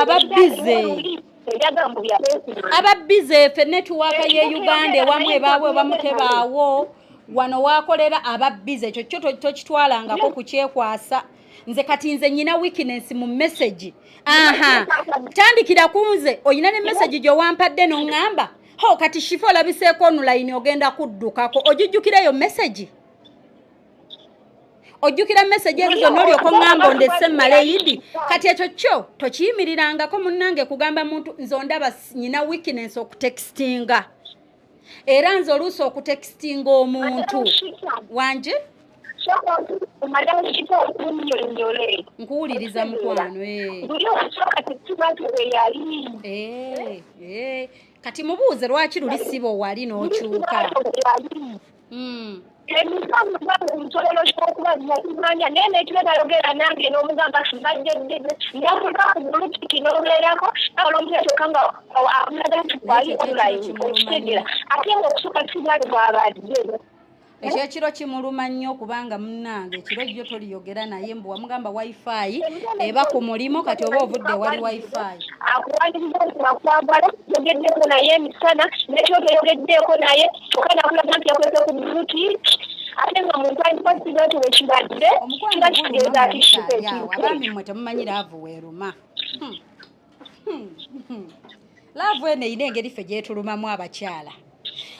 ababbize ffe netiwaaka ye Uganda ewamu ebaabwe bamutebaawo wano wakolera ababbize ekyo kyo tokitwalangako kukyekwasa nze kati nze nyina weakness mu message tandikira kunze oyina ne message gy'owampadde n'oŋŋamba ho kati shifo olabiseeko online ogenda kuddukako ogijjukireyo message ojjukira message ezo zonna olyoko ngamba ondesse Malayidi kati ekyo kyo tokiyimirirangako munnange kugamba muntu nze ondaba nyina weakness okutextinga era nze oluusi okutextinga omuntu wanje nkuwuliriza mukwano kati mubuuze lwaki luli siba owali n'okyuka omusololo kyokuba nakimanya naye nekibeta yogera nange n'omugamba sibajjeddede ndakuka ku bulutiki n'obeerako nawe n'omuteetoka nga amulaga nti kwali online okitegera ate ngaokusooka kigali bw'abadde ekyo ekiro kimuluma nnyo kubanga munnange ekiro jjo toliyogera naye mbu wamugamba wifi eba ku mulimu kati oba ovudde wali wifi akuwaniriza okuma kwagala yogeddeko naye emisana nekyotoyogeddeeko naye kyokka nakulaga nti yakwese ku bulutiki ate nga muntu alipasiza nti wekibadde kiba kitegeeza ati abaami mmwe temumanyi laavu weeruma laavu eno eyina engeri ffe gyetulumamu abakyala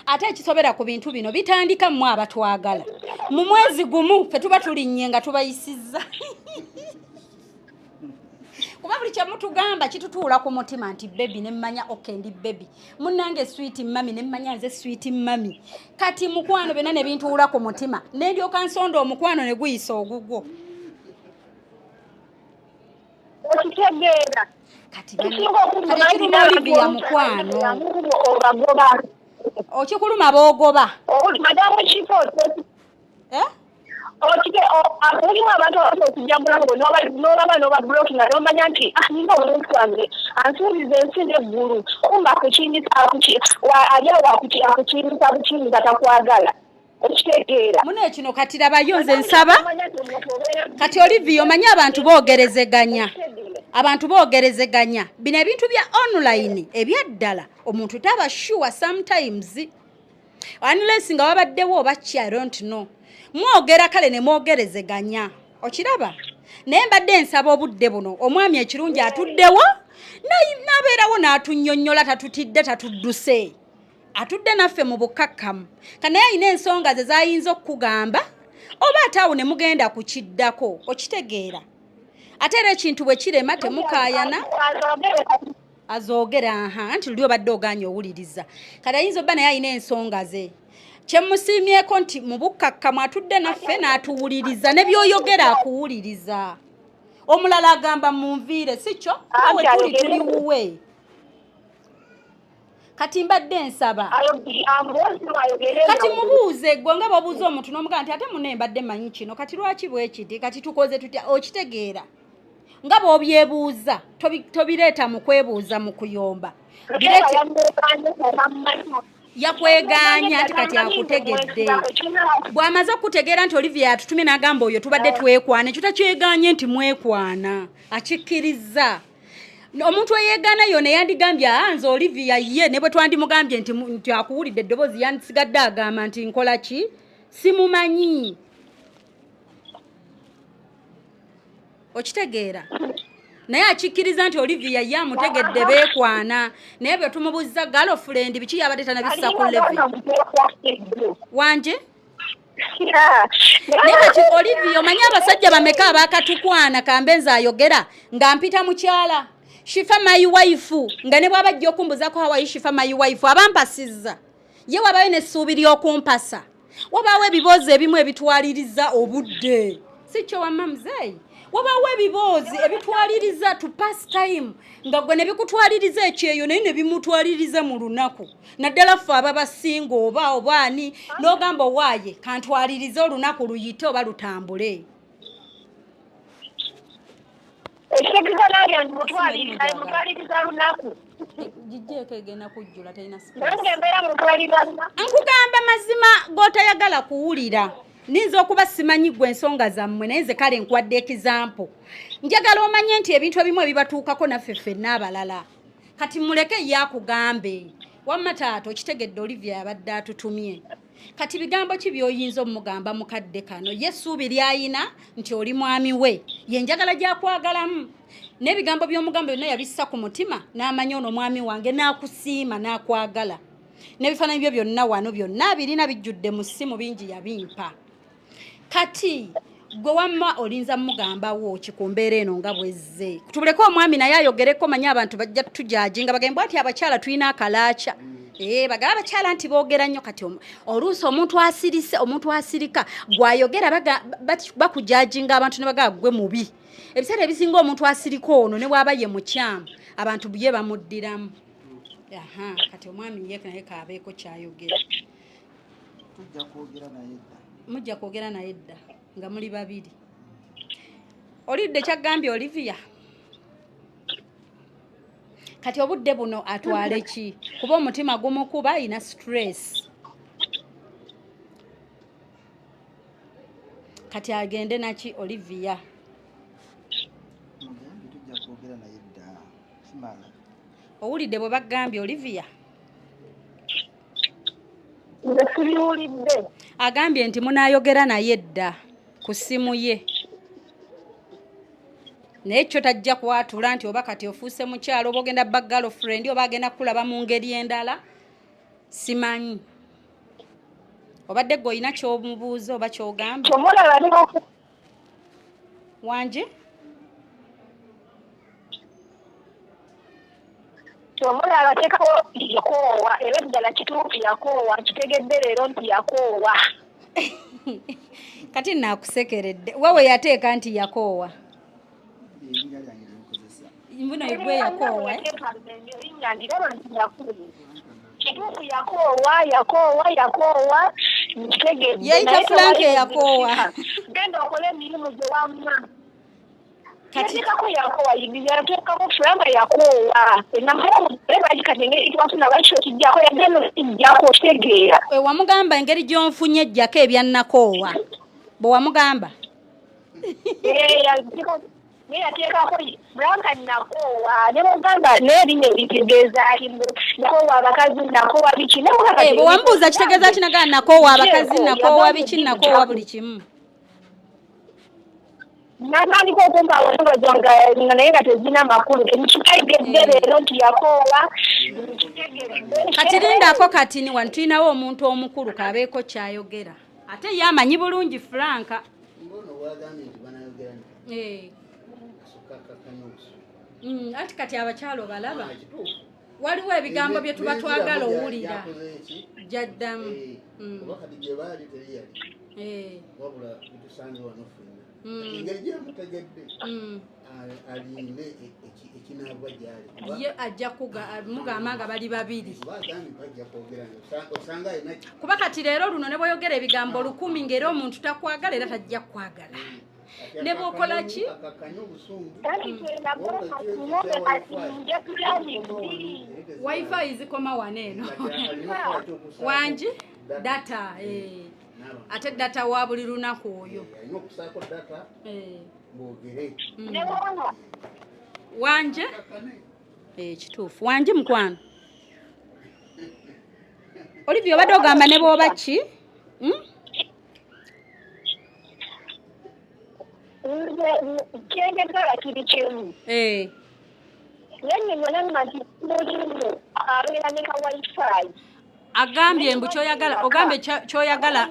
ate ekisobera ku bintu bino bitandika mu abatwagala mu mwezi gumu ffe tuba tulinnye nga tubayisizza kuba buli kyemutugamba kitutuula ku mutima nti bebi nemmanya okay ndi bebi munnange sweet mami nemmanya nze sweet mami kati mukwano bena ne bintuula ku mutima nendyoka nsonda omukwano ne guyisa ogugwo okitegeera kati kiruma Olivia mukwano okikuluma boogoba madamu kifo mulimu abantu okujjambula ngo n'olaba n'obabuloki nga n'omanya nti ninga omuntu wange ansuubiza ensi n'eggulu kumba akukinyisa ali awo akukinyisa bukinyisa nga takwagala okitegeera muno ekino kati labayo nze nsaba kati Olivia omanyi abantu boogerezeganya bino ebintu bya online ebyaddala omuntu taba sure sometimes unless nga wabaddewo oba I don't know mwogera kale ne mwogerezeganya okiraba naye mbadde nsaba obudde buno omwami ekirungi atuddewo nabeerawo n'atunnyonnyola tatutidde tatudduse atudde naffe mu bukkakkamu kanaye ayina ensonga ze zayinza okukugamba oba ataawo ne mugenda kukiddako okitegeera ate era ekintu bwe kirema temukaayana azoogera anti luli obadde oganya owuliriza kati ayinza obba naye ayina ensonga ze kyemusiimyeko nti mu bukkakkamu atudde naffe n'atuwuliriza ne byoyogera akuwuliriza omulala agamba munviire si kyo awe tuli tuliwuwe kati mbadde nsaba kati mubuuze gwe nga bw'obuuza omuntu n'omugamba nti ate munne mbadde manyi kino kati lwaki bwe kiti kati tukoze tutya okitegeera nga bw'obyebuuza tobireeta mu kwebuuza mu kuyomba yakweganya ati kati akutegedde bw'amaze okutegeera nti Olivia yatutumye n'agamba oyo tubadde twekwana ekyo takyeganye nti mwekwana akikkiriza omuntu eyeegana yo neyandigambye nze Olivia ye ne bwe twandimugambye nti akuwulidde eddoboozi yansigadde agamba nti nkola ki simumanyi okitegeera naye akikkiriza nti Olivia ye amutegedde beekwana naye bwe tumubuuza girlfriend biki yabadde tanabissa ku levi wanje naye kati Olivia omanyi abasajja bameka abaakatukwana kambenza ayogera nga mpita mukyala shifa my wife nga ne bwabajja okumbuzako hawaii shifa my wife abampasizza ye wabayo n'essuubi ly'okumpasa wabaawo ebiboozi ebimu ebitwaliriza obudde si kyo wamma muzeeyi wabaawo ebiboozi ebitwaliriza to pass time nga gwe ne bikutwaliriza ekyeyo naye ne bimutwaliriza mu lunaku naddala ffe ababasinga oba obaani n'ogamba owaaye kantwaliriza olunaku luyite oba lutambule ekitegeza nalya mutwaliriza lunaku gijjeeko egenda kujjula talina nange embeera mutwaliriza lunaku nkugamba mazima g'otayagala kuwulira ninza okuba simanyi gwe ensonga zammwe naye nze kale nkwadde ekizampo njagala omanye nti ebintu ebimu ebibatuukako naffe ffenna abalala kati muleke yakugambe wamma taata okitegedde Olivia yabadde atutumye kati bigambo ki by'oyinza omugamba mukadde kano ye essuubi lyayina nti oli mwami we ye njagala gyakwagalamu n'ebigambo by'omugambo byonna yabissa ku mutima n'amanya ono mwami wange n'akusiima n'akwagala n'ebifaananyi byo byonna wano byonna birina bijjudde mu ssimu bingi yabimpa kati gwe wamma olinza mugambawo kikumbeera eno nga bwezze tubuleko omwami naye ayogereko manye abantu bajja tujajinga bagamba ati abakyala tulina akalaaca bagala abakyala nti boogera nnyo kati oluusi omuntu asirika gwayogera bakujajinga abantu ne bagala gwe mubi ebiseera ebisinga omuntu asirika ono ne bwaba ye mukyamu abantu buye bamuddiramu kati omwami yeke naye kaabeeko kyayogera mujja kwogera naye dda nga muli babiri olidde kyagambye Olivia kati obudde buno atwale ki kuba omutima gumukuba ina stress kati agende naki Olivia owulidde bwe bagambye Olivia agambye nti munaayogera naye dda ku ssimu ye naye kyo tajja kwatula nti oba kati ofuuse mukyalo oba ogenda baggalo friend oba agenda kulaba mu ngeri endala simanyi obadde gwe olina kyomubuuza oba kyogamba wanje omulala teekako yakoowa era eddala kituufu yakoowa kitegedde leero nti yakoowa kati naakusekeredde wewe yateeka nti yakoowa mbuno gwe yakoowa kituufu yakoowa nkitegedde yeyita Frank yakoowa genda okole emirimu gye wamma yateekako yakoowa yateekako Frank yakoowa enamaaebagikatenge itwafuna bakyo kijjako yagenda kijjako okitegeera wamugamba engeri gy'onfunye ejjako ebyannakoowa bwe wamugamba yateekako Branka nakoowa ne mugamba n'erinnya eritegeeza nakoowa abakazi nakoowa biki bwe wamubuuza kitegeeza kinagala nakoowa abakazi nakoowa biki nakoowa buli kimu natandika okumpa awongozo nga naye nga tezina makulu nkitegeedde leero nti yakoowa kati lindako kati ni wano tulinawo omuntu omukulu kabeeko kyayogera ate ye amanyi bulungi Franka ati kati abakyalo balaba waliwo ebigambo bye tuba twagala owulira jaddamu ye ajja mugamba nga bali babiri kuba kati leero luno ne bweyogera ebigambo 100 ng'era omuntu takwagala era tajja kwagala ne bwokola ki wifi zikoma waneeno wangi data ate data wa buli lunaku oyo wanje kituufu wangi mukwano Olivia obadde ogamba ne bwoba ki kyengedala kiri kimu yennyonyola nti abeera ne ka wifi agambye mbu kyoyagala ogambe kyoyagala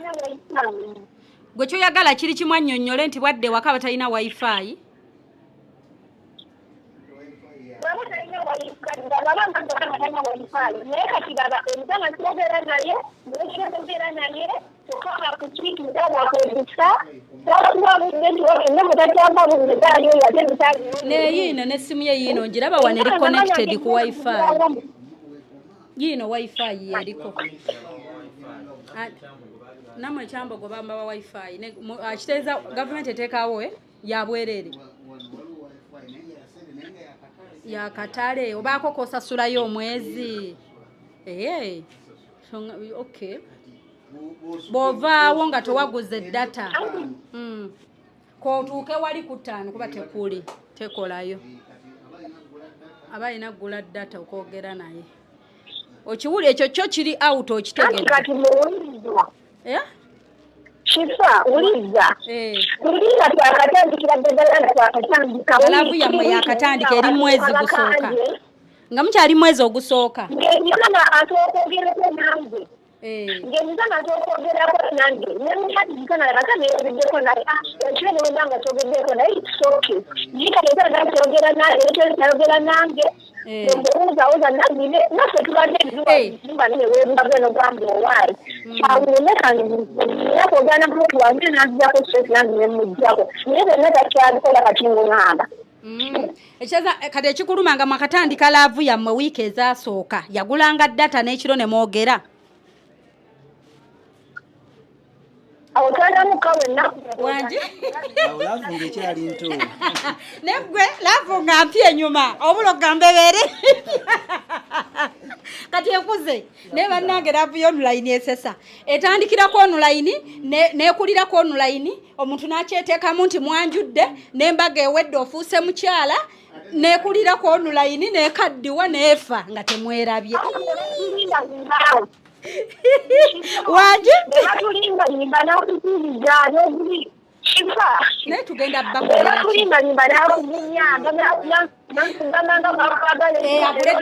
gwe kyoyagala kiri kimu annyonnyole nti bwadde waka batalina wifi naye kati baba omuganga tuboogera naye nekiboogera naye tukaka ku kintu mutabakozesa neyiino n'essimu ye yiino ngiraba wano eri connected ku wifi yiino wifi yeriko namwe Kyambogo bamba wa wifi akiteeza gavumenti eteekawo yabwerere yakatale obaako kosasulayo omwezi okay bw'ovaawo nga tewaguze data kootuuke wali ku 5 kuba tekuli tekolayo aba alina kugula data okwogera naye okiwuli ekyo kyo kiri out okitegedde Shifa uliza uliza twakatandikira ddala twakatandika alavu yammwe yakatandika eri mwezi gusooka nga mukyali mwezi ogusooka ng'enyana asooka ogereko nange ngezizana tokwogerako nange nemuyatizikana bakaneyogeddeko naye ekiro newendanga togeddeko naye isoke yikaletana kyogera nange ekyayogera nange obuuzawoza nagine naffe tubadde ebiziba newembageno gwambe owaayi kyawume kandi yakwogana mutu wange nazijako stress nange nemujjako naye byonna takyabikola kati ngungamba ekyeza kati ekikuluma nga mwakatandika laavu yammwe wiiki ezasooka yagulanga data n'ekiro ne mwogera wanje laavu ng'ekyali nto negwe laavu nga mpya enyuma obulo gambebere kati ekuze ne bannange laavu y'onulayini esesa etandikirako onulayini nekulirako onulayini omuntu n'akyeteekamu nti mwanjudde n'embaga ewedde ofuuse mukyala nekulirako onulayini nekaddiwa neefa nga temwerabye wanje naye tugenda agule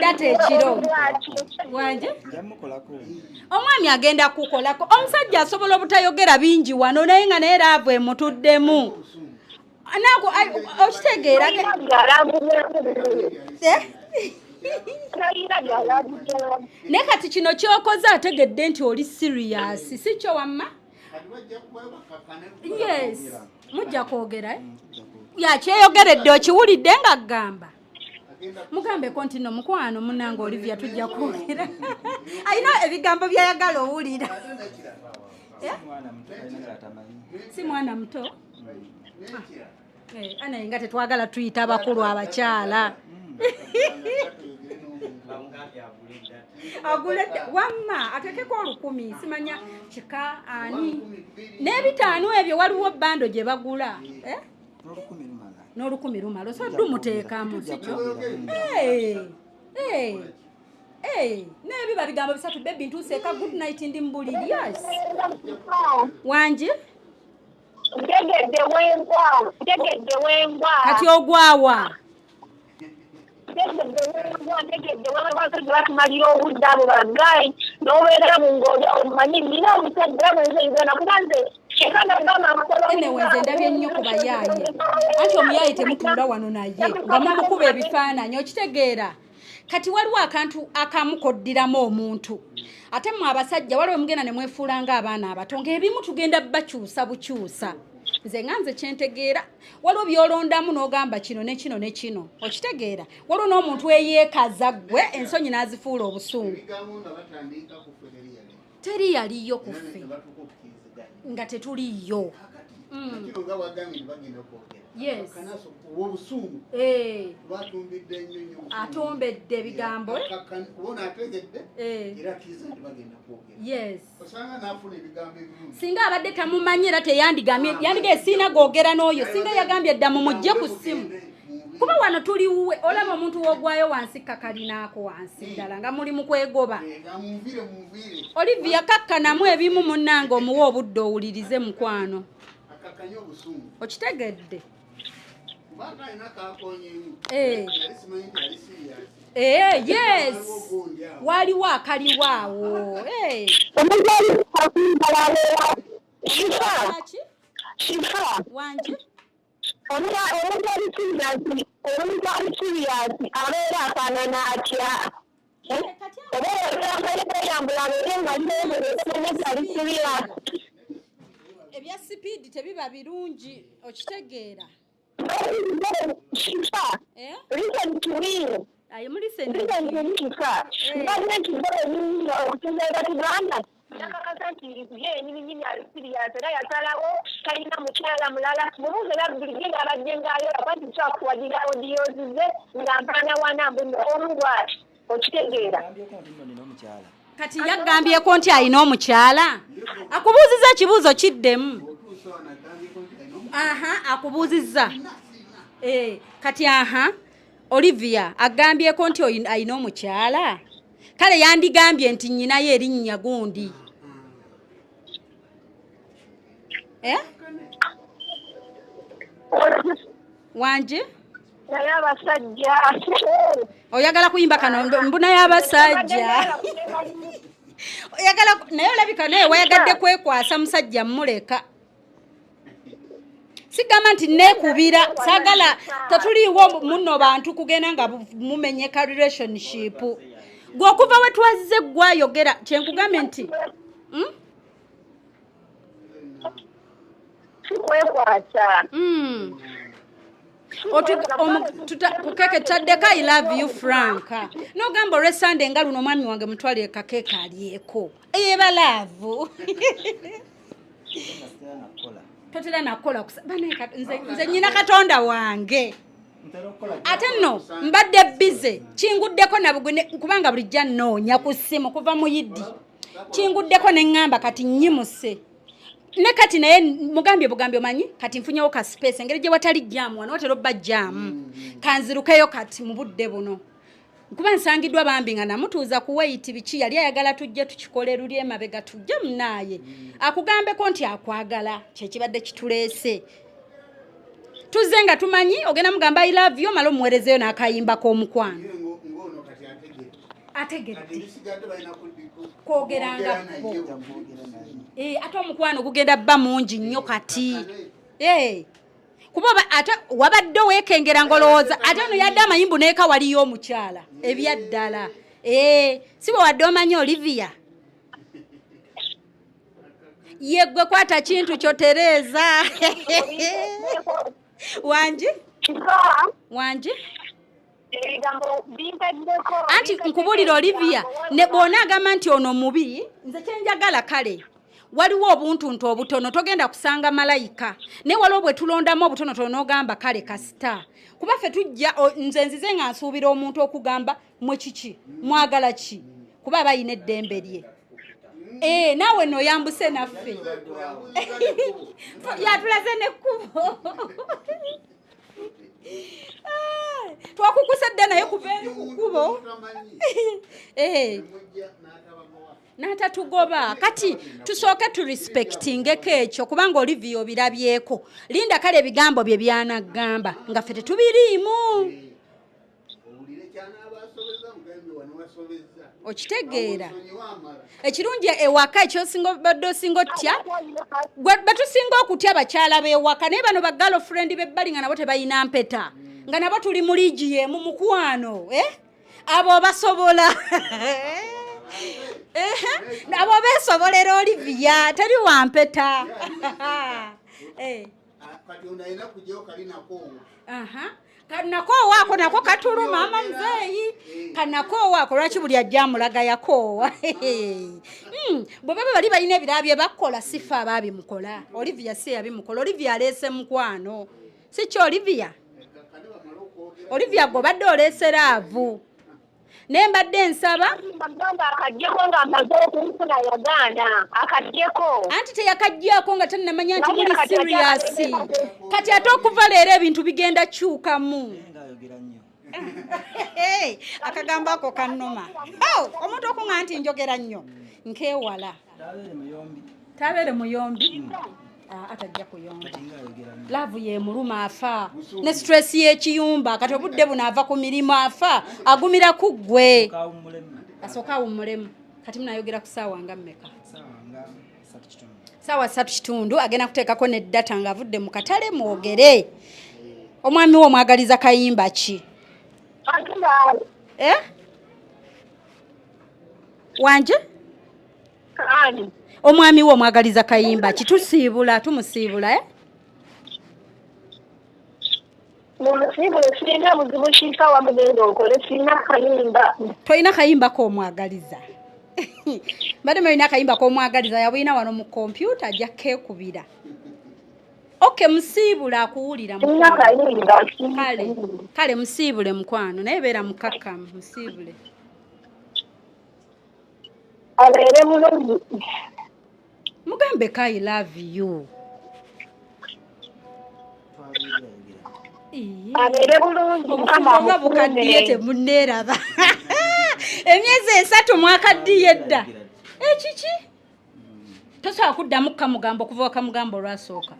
data ekiro wanje omwami agenda kukolako omusajja asobola obutayogera bingi wano naye nga naye laavu emutuddemu okitegeera naye kati kino kyokoze ategedde nti oli serious si kyo wamma yes mujja kwogera yakyeyogeredde okiwulidde nga gamba mugambeko nti no mukwano munange Olivia tujja kwogera ayina ebigambo byayagala owulira si mwana muto anaye nga tetwagala tuyita abakulu abakyala agulede wamma atekeko 10 simanya kika ani n'ebitaano ebyo waliwo bando gye bagula n'olukumi lumala so dumuteekamu sikyo n'ebiba bigambo bisatu bebi ntuuseeka good night ndi mbuliri yes wanje kati ogwawa batumalira obudde abo bagayi n'obeera mungoja omanyi nina omusajja mwezeyizana kubanze enewenze ndabye ennyo ku bayaaye anti omuyaaye temutuula wano naye nga mumukuba ebifaananyi okitegeera kati waliwo akantu akamukoddiramu omuntu ate mmwe abasajja waliwo mugenda ne mwefuula ng'abaana abato ng'ebimu tugenda bakyusa bukyusa nze nganze kyentegeera waliwo byolondamu n'ogamba kino ne kino ne kino okitegeera waliwo n'omuntu eyeekaza ggwe ensonyi n'azifuula obusungu teri yaliyo ku ffe nga tetuliyo yes atombedde ebigambo yes singa abadde tamumanyi era teyandigambye yandiga esiina googera n'oyo singa yagambye edda mumujje ku ssimu kuba wano tuliwe olaba omuntu wogwayo wansi kakalinaako wansi ddala nga muli mu kwegoba Olivia kakkanamu ebimu munnange omuwa obudde owulirize mukwano okitegedde yes waliwo akaliwaawo wanje abeera afaanana atya ebya sipiidi tebiba birungi okitegeera nakakasa nti ye nyini alisirias era yasalawo kalina mukyala mulala mubuuze babuligenda abadde ngaayo akwati kyakuwadira odiozize nga mpaana wanambu olulwati okitegeera kati yagambyeko nti alina omukyala akubuuziza ekibuuzo kiddemu akubuuzizza kati Olivia agambyeko nti alina omukyala kale yandigambye nti nnyinayo erinnya gundi wanje naye abasajja oyagala kuyimba kano mbuna y'abasajja oyagala naye olabika naye wayagadde kwekwasa musajja muleka sigamba nti neekubira saagala tetuliiwo muno bantu kugenda nga mumenyeka relationship gwe okuva we twazze gwayogera kyenkugambye nti kwekwasa kukeke taddeko I love you Franka nogamba olwe Sunday nga luno omwami wange mutwalire kakeeka alyeko eyeba laavu totera nakola nze nyina katonda wange ate nno mbadde bize kinguddeko nabugune kubanga bulijja nnoonya ku ssimu kuva mu yiddi kinguddeko ne ŋŋamba kati nnyimuse ne kati naye mugambye bugambi omanyi kati nfunyewo ka space engeri gye watali jaamu wano watera obba jaamu kanzirukeyo kati mu budde buno kuba nsangiddwa bambi nga namutuuza ku weyiti biki yali ayagala tujje tukikole luli emabega tujje munaaye akugambeko nti akwagala kyekibadde kituleese tuzze nga tumanyi ogenda mugamba I love you mala omuweerezeyo n'akayimba k'omukwano ategedde kwogerangako ate omukwano gugenda bba mungi nnyo kati kuba ate wabadde weekengera ngolowooza ate ono yadde amayimbu neeka waliyo omukyala ebyaddala si bwe wadde omanyi Olivia yeggwe kwata kintu kyo Tereza wangi anti nkubulira Olivia ne bw'ona agamba nti ono mubi nze kyenjagala kale waliwo obuntuntu obutono togenda kusanga malayika naye waliwo bwe tulondamu obutonotono n'ogamba kale kasita kuba ffe tujja nze nzize nga nsuubira omuntu okugamba mwe kiki mwagala ki kuba bayina eddembe lye naawe noyambuse naffe yatulaze nekkubo twakukuse dda naye kuva eri ku kkubo n'atatugoba kati tusooke turespectingeko ekyo kubanga Olivia obirabyeko linda kale ebigambo bye byanagamba nga ffe tetubiriimu okitegeera ekirungi ewaka ekyosinga badde osinga otya betusinga okutya abakyala b'ewaka naye bano bagirlfriend bebbali nga nabo tebalina mpeta nga nabo tuli mu liigi y'emu mukwano abo basobola abo beesobolera Olivia teri wampeta kanakoowaako nako katuluma ama muzeeyi kanakoowaako lwaki buli ajja amulaga yakoowa bwe baba bali balina ebirala bye bakola sifa abaabimukola Olivia si yabimukola Olivia aleese mukwano si kyo Olivia gwe badde oleese laavu naye mbadde nsaba anti teyakajjako nga tannamanya nti muli serious kati ate okuva leero ebintu bigenda kyukamu akagambo ako kannuma omuntu okuŋŋa nti njogera nnyo nkeewala tabeere muyombi atajja kuyomba laavu ye muluma afa ne stress y'ekiyumba kati obudde buno ava ku mirimu afa agumira ku ggwe asooka awummulemu kati munayogera ku ssaawa nga mmeka ssaawa 3:30 agenda kuteekako neddata ng'avudde mu katale mwogere omwami we omwagaliza kayimba ki wanje omwami we omwagaliza kayimba kitusiibula tumusiibula toyina kayimba komwagaliza mbadde mulina akayimba komwagaliza yabulina wano mu kompyuta ajja keekubira musiibula akuwulira kale musiibule mukwano naye beera mukakkamu musiibule abeere bulungi mugambe ka I love you abeere bulungi nga bukaddiye temunneeraba emyezi 3 mwakaddiye dda ekiki tosobola kuddamu kamugambo okuva kamugambo olwasooka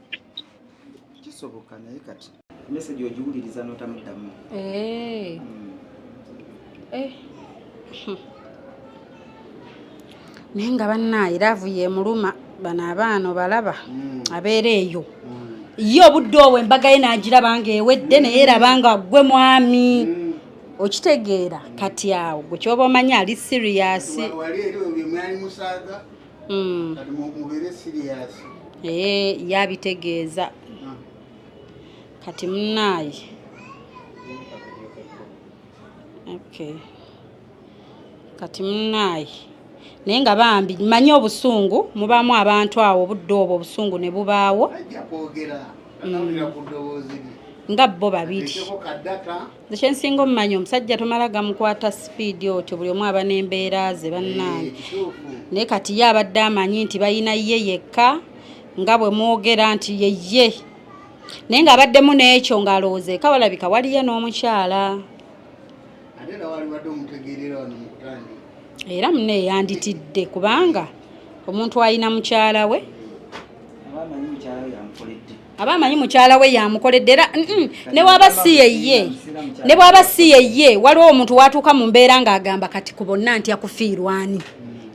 kisoboka naye kati message ogiwuliriza n'otamuddamu naye nga bannaaye laavu ye muluma bano abaana balaba abeera eyo ye obudde obwo embaga ye n'agiraba ng'ewedde naye eraba nga ggwe mwami okitegeera kati awo gwe kyoba omanyi ali siriyasi yabitegeeza kati munnaaye kati munnaaye naye nga bambi manyi obusungu mubaamu abantu awo obudde obwo obusungu ne bubaawo nga bo babiri kyensinga omumanyi omusajja tomala gamukwata sipiidi otyo buli omu aba n'embeera ze bannange naye kati ye abadde amanyi nti balina ye yekka nga bwe mwogera nti yeye naye ng'abaddemu n'ekyo ng'alowooza eka walabika waliyo n'omukyala era munne yanditidde kubanga omuntu alina mukyala we aba amanyi mukyala we yamukoledde era ne bw'aba si yeye waliwo omuntu watuuka mu mbeera ng'agamba kati ku bonna ntya kufiirwani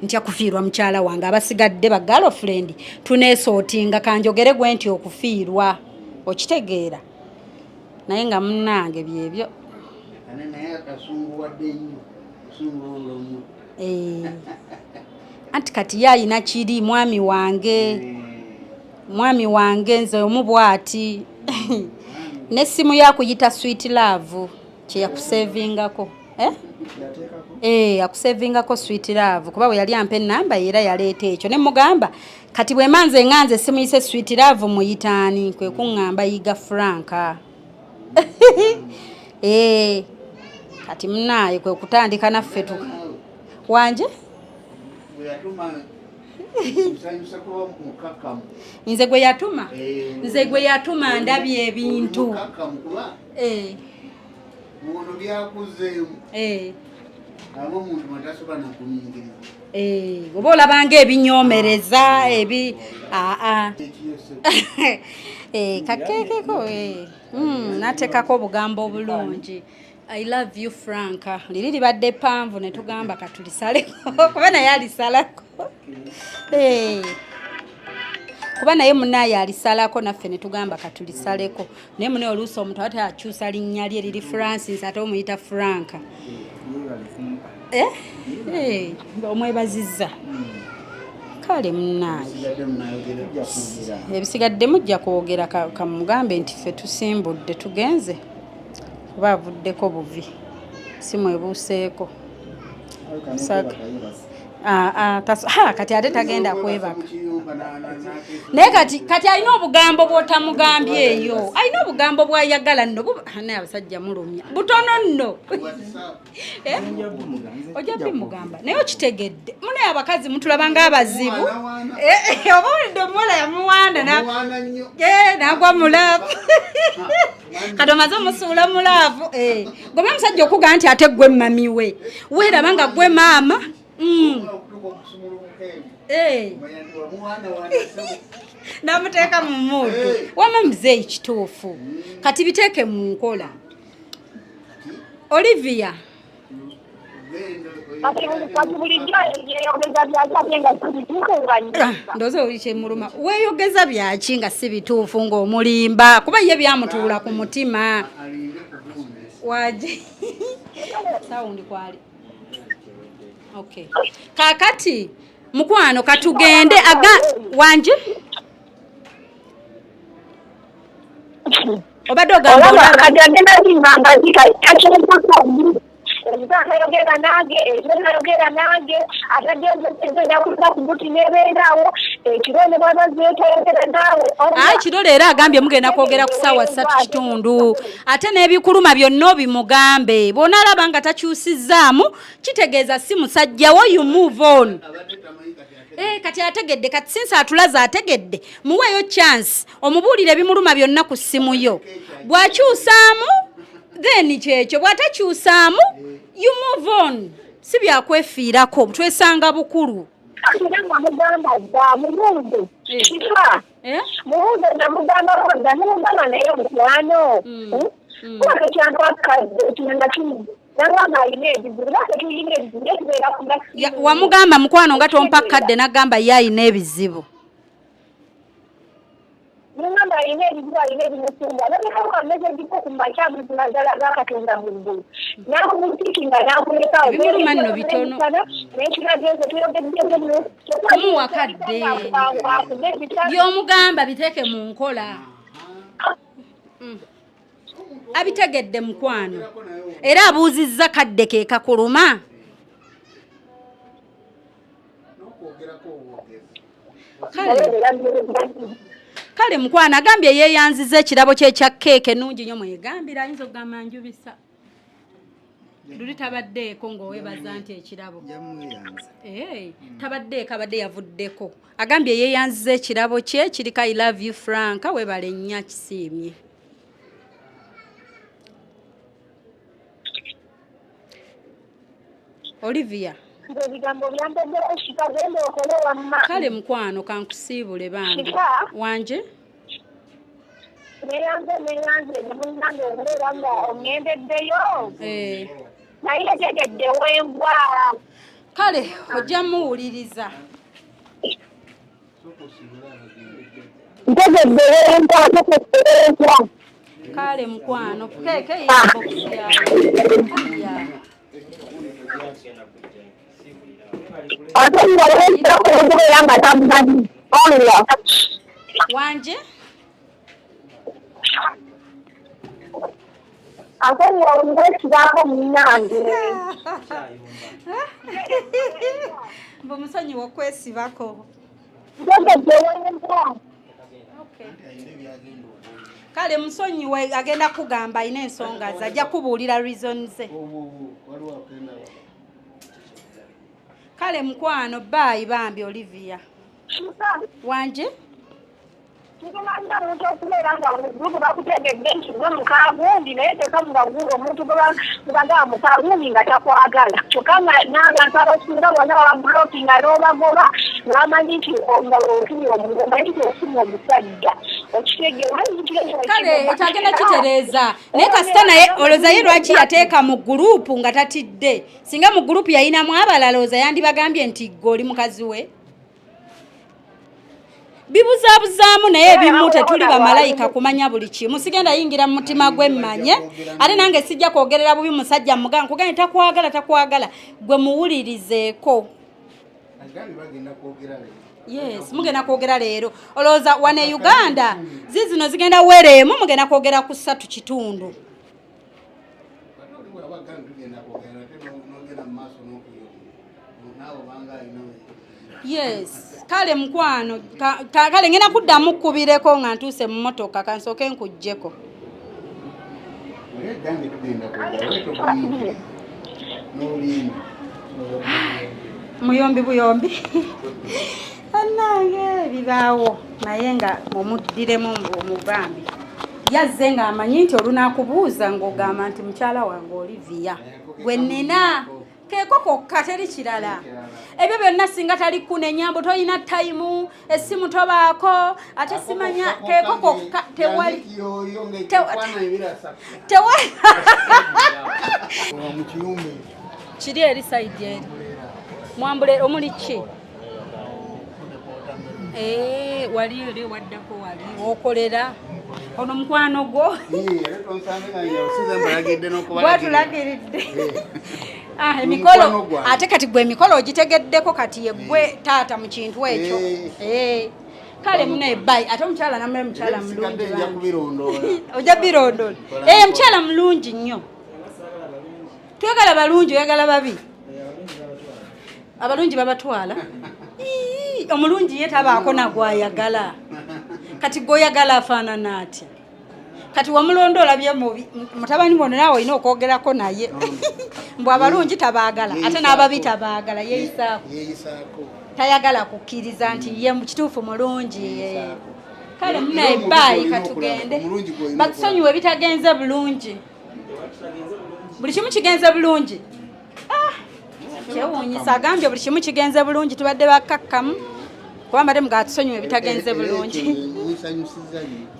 ntya kufiirwa mukyala wange abasigadde ba girlfriend tuneesootinga kanjogere gwe nti okufiirwa okitegeera naye nga munnange byebyo anti kati yayina kiri mwami wange nze omubwati n'essimu yakuyita sweet love kyeyakusevingako akusevingako sweet love kuba bwe yali ampa ennamba era yaleeta ekyo ne mugamba kati bwe manze nganze essimu yise sweet love muyitaani kwe kuŋŋamba yiga Franka kati munnaaye kwe kutandika naffe wanje nze gwe yatuma ndabye ebintu oba olabanga ebinyomereza kakeekeko nateekako obugambo obulungi I love you Franka liri libadde panvu ne tugamba katulisaleko kuba naye alisalako kuba naye munaaye alisalako naffe ne tugamba katulisaleko naye mune oluusi omuntu ate akyusa linnya lye liri Francis ate omuyita Franka omwebazizza kale munaaye ebisigadde mujja kwogera kamugambe nti ffe tusimbudde tugenze kuba avuddeko buvi simwebuuseeko kati ate tagenda kwebaka naye kati alina obugambo bw'otamugambye eyo alina obugambo bw'ayagala nno naye abasajja mulumya butono nno ojja bimugamba naye okitegedde munaye abakazi mutulaba ng'abazibu oba olidde omuwala yamuwanda nagwa mulaavu kati omaze omusuula mulaavu gome omusajja okuga nti ate gwe mami we weeraba nga gwe maama namuteeka mu mudu wama muzeeyi kituufu kati biteeke mu nkola Olivia ndowooza oli kyemuluma weeyogeza byaki nga si bituufu ng'omulimba kuba ye byamutuula ku mutima waje sawundi kwali okay kakati mukwano katugende wanje obadde ogamba kiro leero agambye mugenda kwogera ku ssaawa 3:30 ate n'ebikuluma byonna obimugambe bw'onaalaba nga takyusizzaamu kitegeeza si musajja wo you move on kati ategedde kati sinsa atulaza ategedde muweeyo chance omubuulire ebimuluma byonna ku ssimu yo bw'akyusaamu then kyekyo bw'atakyusaamu you move on si byakwefiirako twesanga bukulu nangamba alina ebizibu nase tulina ebizibu netubeera kunda wamugamba mukwano nga tompa kadde nagamba ye alina ebizibu nangamba alina ebizibu alina ebimusumba nabekauka mesegiko kumbakyamuziba ddala gakatonda mu ggulu nakumutikinga nakulekaawo bimuluma nno bitono nekiragenze tuyogeddemu kumuwa kadde by'omugamba biteeke mu nkola abitegedde mukwano era abuuzizza kadde ke kakuluma kale mukwano agambye yeeyanziza ekirabo kye ekya keeke nungi nnyo mwegambira ayinza okugamba njubisa luli tabaddeeko ng'oweebaza nti ekirabo tabaddeeko abadde yavuddeko agambye yeeyanziza ekirabo kye kiriko I love you Frank weebale nnyo akisiimye Olivia ebigambo byambeddewo shika genda okole wamma kale mukwano kankusiibule bambi wanje neyanze nemunange okubeera nga oŋŋendeddeyo naye tegedde wembwa kale ojja muwuliriza ntegedde wembwa ntegedde kale mukwano keeke yabokusyaya wanje akowaekibako munange mbu musonyi wokwesibako kale musonyi we agenda kugamba alina ensonga ze ajja kubuulira reason ze kale mukwano baayi bambi Olivia wanje Ngikumanya omuntu okubeera nga omuntu bakutegedde nti gwe mukaagundi naye tekamubagundi omuntu gwebagaa mukaagundi nga takwagala kyokka n'abantu abasinga bonna bababuloki nga n'obagoba bamanyi nti nga otumye omuntu omanyi nti ofunye omusajja kale ekyagenda kitereeza naye kasita naye olowooza ye lwaki yateeka mu gurupu nga tatidde singa mu gurupu yayinamu abalala olowooza yandibagambye nti gwe oli mukazi we bibuzaabuzaamu naye ebimu tetuli bamalayika kumanya buli kimu sigenda yingira mu mutima gwe mmanye ate nange sijja kwogerera bubi musajja muganga kugamba takwagala gwe muwulirizeeko yes mugenda kwogera leero olowooza wane Uganda zino zigenda wereemu mugenda kwogera ku 3 kitundu yes kale mukwano kale ngenda kuddamu kkubireko nga ntuuse mu motoka kansooke nkuggyeko muyombi buyombi annange bibaawo naye nga mumuddiremu omugambi yazze nga amanyi nti olunakubuuza ng'ogamba nti mukyala wange Olivia gwe nnina keeko kokka teri kirala ebyo byonna singa tali kuna enyambo toyina tayimu essimu tobaako ate simanya keeko kokka tewali kiri eri sayidi eri mwambule omuli ki wali eri waddako wali okolera ono mukwano gwo gwatulagiridde emikolo ate kati gwe emikolo ogitegeddeko kati yegwe taata mu kintu ekyo kale muno ebbayi ate omukyala namule mukyala mulungi ojja birondoola mukyala mulungi nnyo tuyagala balungi oyagala babi abalungi babatwala omulungi ye tabaako nagwayagala kati gwoyagala afaanana atya kati wamulondoola byemubi mutabani bono naawe olina okwogerako naye mbw abalungi tabaagala ate n'ababi tabaagala yeeyisaako tayagala kukkiriza nti ye mukituufu mulungi kale muna ebbaayi katugende batusonyiwe ebitagenze bulungi buli kimu kigenze bulungi kyewuunyisa agambye buli kimu kigenze bulungi tubadde bakkakkamu kubanga ate mugatusonyiwe ebitagenze bulungi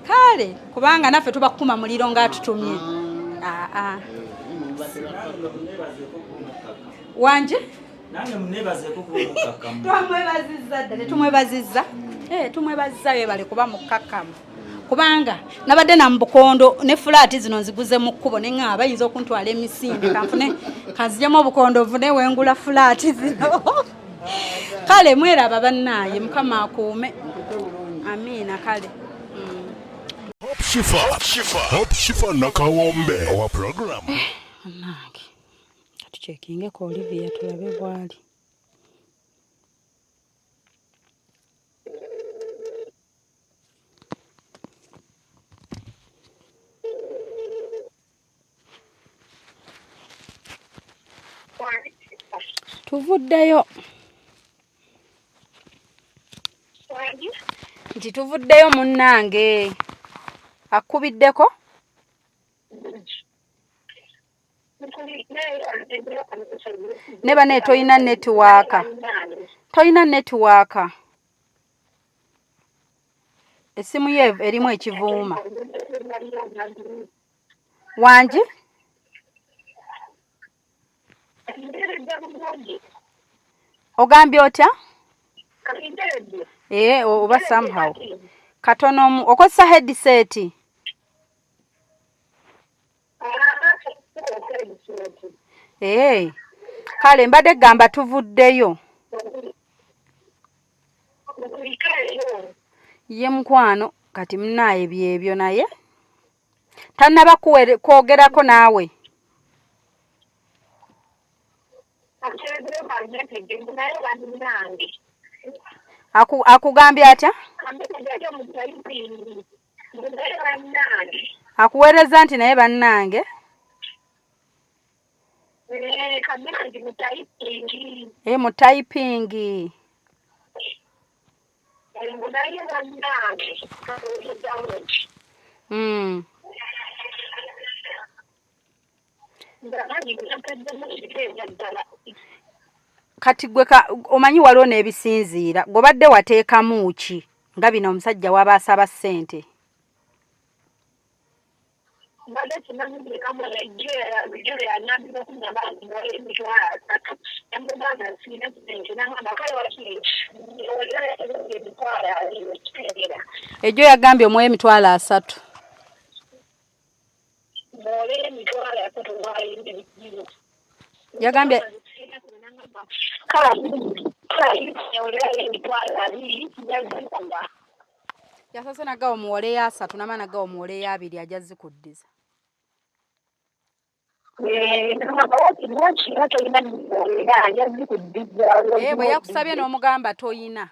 kale kubanga naffe tubakuma muliro ng'atutumye wanje nange munebazeeko kuba mukkakkamu. twamwebazizza dda tetumwebazizza tumwebazizza webale kuba mukkakkamu kubanga nabadde na mubukondo ne fulaati zino nziguze mu kkubo ne ŋŋamba bayinza okuntwala emisinde kanfune kanzijemu obukondo vune wengula fulaati zino kale mweraba bannaaye mukama akuume amiina kale Hope Shifa Nakawombe owa program. Nange katukyekingeko Olivia tulabe bwali. Tuvuddeyo nti tuvuddeyo munnange akubiddeko ne bane toyina netiwaaka essimu ye erimu ekivuuma wangi ogambye otya oba somehow katono okozesa headset kale mbadde gamba tuvuddeyo ye mukwano kati munaaye byebyo naye tannaba kwogerako naawe akugambye atya akuweereza nti naye bannange mu typing kati gwe omanyi waliwo n'ebisinziira gobadde wateekamu ki nga bino omusajja waba asaba ssente ejjo yagambye omuwa emitwalo 3 yagambye yasase nagawa omuwole ya 3 nama nagawa omuwole ya 2 ajja zikuddiza bwe yakusabye n'omugamba toyina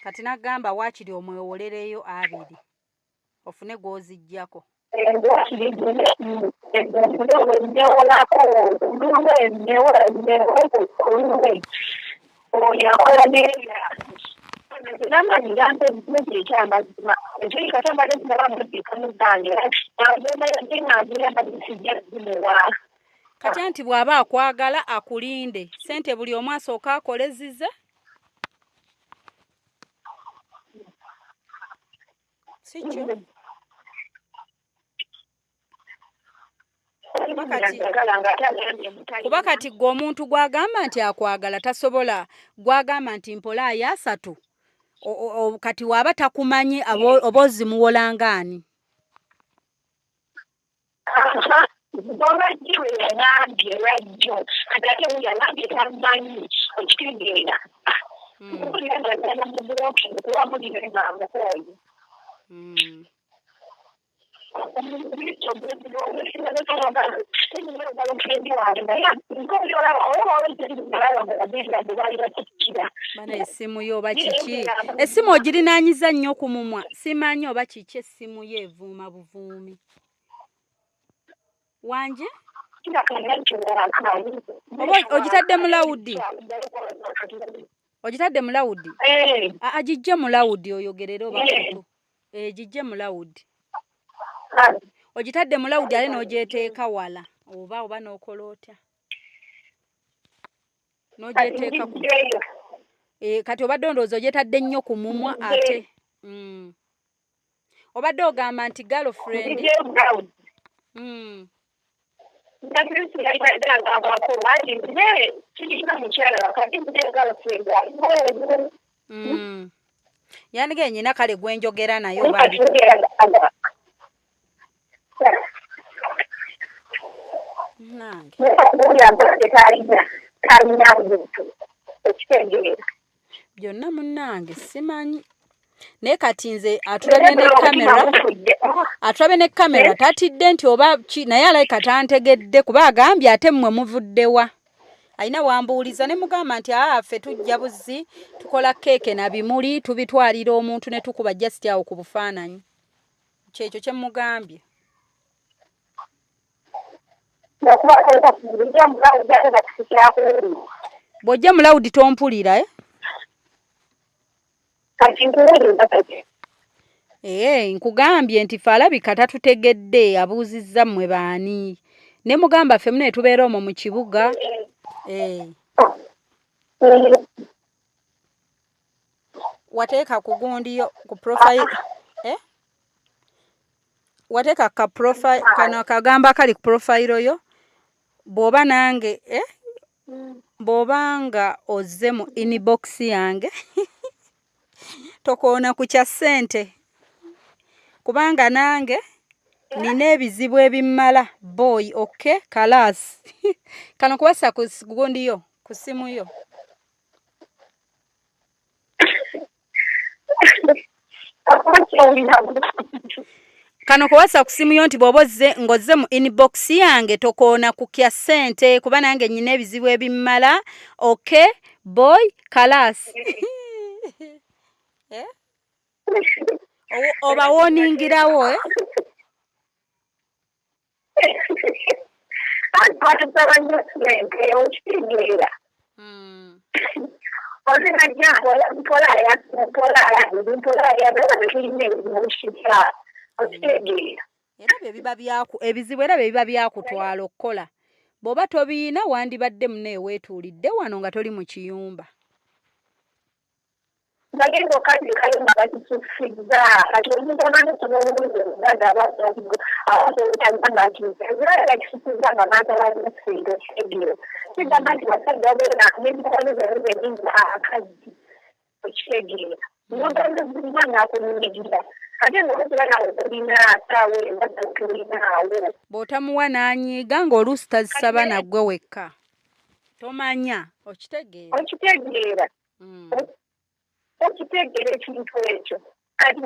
kati nagamba waakiri omwewolereyo 2 ofune gw'oziggyako kati nti bw'aba akwagala akulinde ssente buli omu asooka akolezize sikyo kuba kati gwe omuntu gwagamba nti akwagala tasobola gwagamba nti mpola ya 3 kati waba takumanyi oba ozimuwolangaani bana essimu yo oba kiki essimu ogirinaanyiza nnyo ku mumwa simanyi oba kiki essimu ye evuuma buvuumi wanje ogitadde mu lawudi agijje mu lawudi oyogerere oba kutu gijje mu lawudi ogitadde mu lawudi ale n'ogyeteeka wala oba n'okola otya n'ogyeteeka ku kati obadde ndowooza ogyetadde nnyo ku mumwa ate obadde ogamba nti girlfriend DJ Brown. Ndakirisi yalibadde agambako bangi nze kirina mukyala wakati nze girlfriend aliwo. Yanige nyina kale gwenjogera nayo bambi. Nange. Byonna munnange simanyi. Naye kati nze atulabye ne kamera tatidde nti oba naye alayika tantegedde kuba agambye ate mmwe muvuddewa. Alina wambuuliza ne mugamba nti ffe tujja buzzi tukola keeke na bimuli tubitwalira omuntu ne tukuba just awo ku bufaananyi. Kyekyo kye mugambye. Bw'ojja mu lawudi tompulira nkugambye nti ffe alabika tatutegedde abuuzizza mmwe baani. Ne mugamba ffe mune tubeera omwo mu kibuga. Wateeka ku gundiyo ku profile wateeka ka profile kano akagamba kali ku profile yo bw'oba nange bw'obanga ozze mu inbox yange tokoona ku kya ssente kubanga nange nina ebizibu ebimmala boy okay kalas kano kuwasa ku gundiyo ku simu yo. Kano kuwasa ku simu yo nti bw'oba ng'ozze mu inbox yange tokoona ku kya ssente kuba nange nyina ebizibu ebimmala okay boy kalas. Oba wooningirawo ebizibu era bye biba byakutwala okukola. Bw'oba tobiina wandibadde muneeyo weetuulidde wano nga toli mu kiyumba. Bagenda okadde kayumba bakitufiza kati omuntu amanya okunomubuuza omugaga abasobola nti ebirala kisufiza nga abantu abalimusinga ekigero kigamba nti basajja babeera n'emikono zaabwe enyingi akazi ekitegeera nogaza zirina ng'akunyigira ate ng'okuba nawe olina ataawe embaga tulinaawo bw'otamuwa n'anyiiga ng'oluusi tazisaba naggwe wekka tomanya okitegeera okitegeera ekintu ekyo kati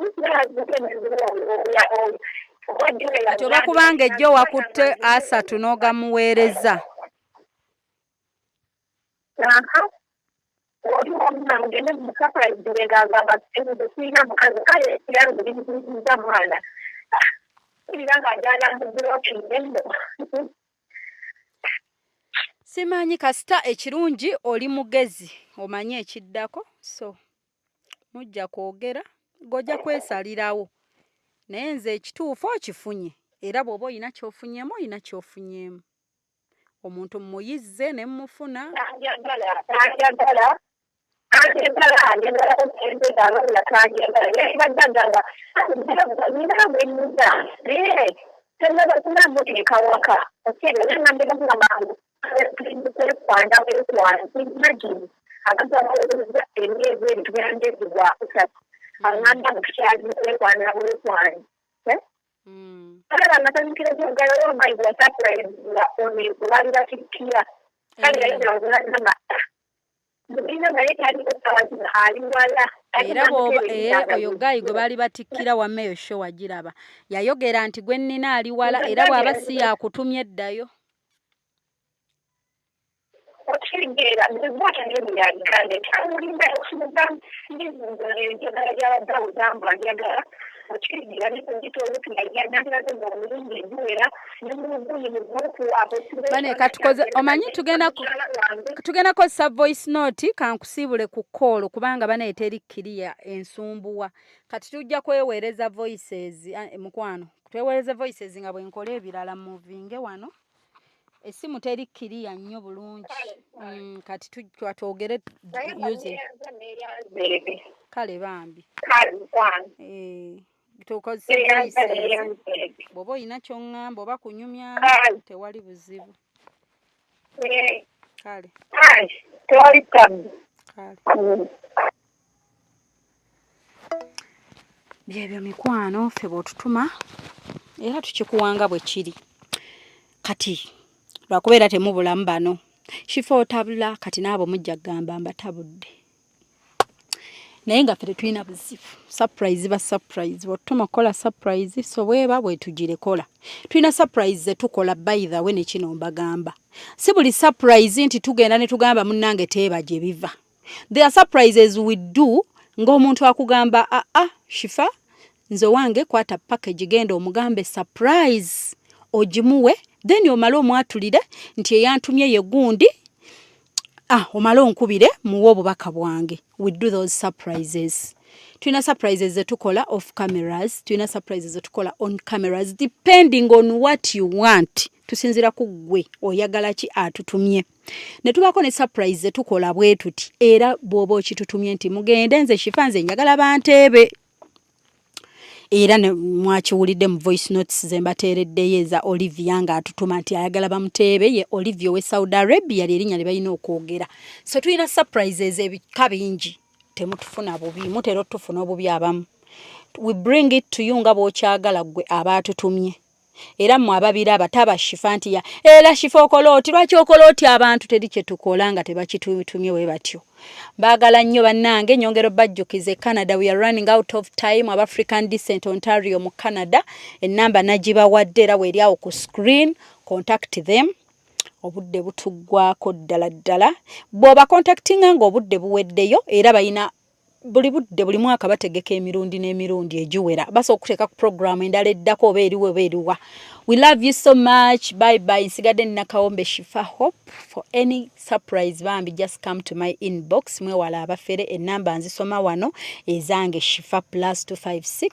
oba kubanga ejjo wakutte asatu n'ogamuweereza simanyi kasita ekirungi oli mugezi omanyi ekiddako so mujja kwogera gojja kwesalirawo naye nze ekituufu okifunye era bw'oba olina ky'ofunyeemu olina ky'ofunyeemu omuntu muyizze ne mmufuna era oyo gayi gwe baali batikkira wammeeyo sho wagiraba yayogera nti gwe nnina ali wala era bw'aba si yakutumye eddayo okitegeera nzibwata n'ebyagande kyamulinda okusimuga n'enjagala gy'abaddawo zambula njagala okitegeera nekugitoola tunajjanagiraze ng'omulundi eguwera nemubuyi muguku baneka tukoze omanyi tugenda kozesa voice note kankusiibule ku call kubanga bane teri kiriya ensumbuwa kati tujja kweweereza voices mukwano tweweereze voices nga bwe nkola ebirala muvinge wano esimu teri kiriya nnyo bulungi kati twatwogere yuze kale bambi tukozesa voices. Bw'oba olina ky'oŋŋamba oba kunyumya tewali buzibu. Kale. Tewali tabu. Kale. Byebyo mikwano ffe bw'otutuma era tukikuwanga bwe kiri. Kati lwakubeera temubulamu bano Shifa otabula kati naabo mujja kugamba mbatabudde. Naye nga ffe tetulina buzibu. Surprise ba surprise. Bw'otuma kola surprise so bweba bwe tugire kola. Tulina surprise ze tukola by the way ne kino mbagamba. Si buli surprise nti tugenda ne tugamba munnange teeba gye biva. There are surprises we do ng'omuntu akugamba Shifa nze wange kwata package genda omugambe surprise ogimuwe then omala omwatulire nti eyantumye ye gundi omala onkubire muwe obubaka bwange. We do those surprises. Tulina surprises ze tukola off cameras, tulina surprises ze tukola on cameras depending on what you want. Tusinzira ku gwe oyagala ki atutumye. Ne tubako ne surprise ze tukola bwe tuti era bw'oba okitutumye nti mugende nze Shifa nze njagala banteebe. Era ne mwakiwulidde mu voice notes ze mbateereddeyo eza Olivia nga atutuma nti ayagala bamuteebe ye Olivia we Saudi Arabia ly'erinnya lye balina okwogera. So tulina surprises ebika bingi temutufuna bubi mutera otufuna obubi abamu. We bring it to you nga bw'okyagala gwe abaatutumye. Era mu ababiri abataba Shifa nti ya era Shifa okola oti lwaki okola oti abantu teri kye tukola nga tebakitutumye we batyo. Baagala nnyo bannange nyongero bajjukize Canada. We are running out of time of African Descent Ontario mu Canada. Enamba nagibawadde era weeri awo ku screen. Contact them. Obudde butuggwako ddala. Bw'oba contactinga ng'obudde buweddeyo era bayina buli budde buli mwaka bategeka emirundi n'emirundi egiwera. Basa okuteeka ku program endala eddako oba eriwa. We love you so much. Bye bye. Nsigadde nina Kawombe Shifa Hope. For any surprise bambi just come to my inbox. Mwewala abafere enamba nzisoma wano ezange Shifa +256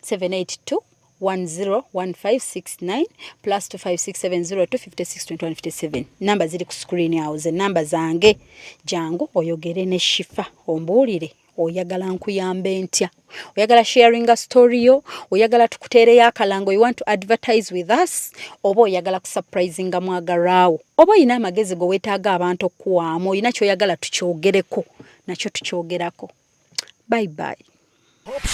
782 101569 +256 702 56 21 57. Namba ziri ku screen yawo ze namba zange. Jangu oyogere ne Shifa ombuulire oyagala nkuyambe ntya. Oyagala sharing a story yo, oyagala tukuteereyo akalango, you want to advertise with us, oba oyagala kusurprisinga mwagalaawo, oba oyina amagezi go weetaaga abantu okuwaamu, oyina ky'oyagala tukyogereko, nakyo tukyogerako. Bye bye. Hope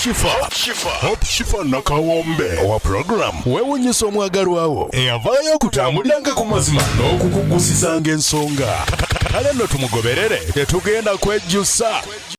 Shifa Nakawombe owa program weewuunyisa omwagalwawo eyavaayo okutambuliranga ku mazima n'okukugusisanga ensonga. Kale nno tumugoberere tetugenda kwejjusa.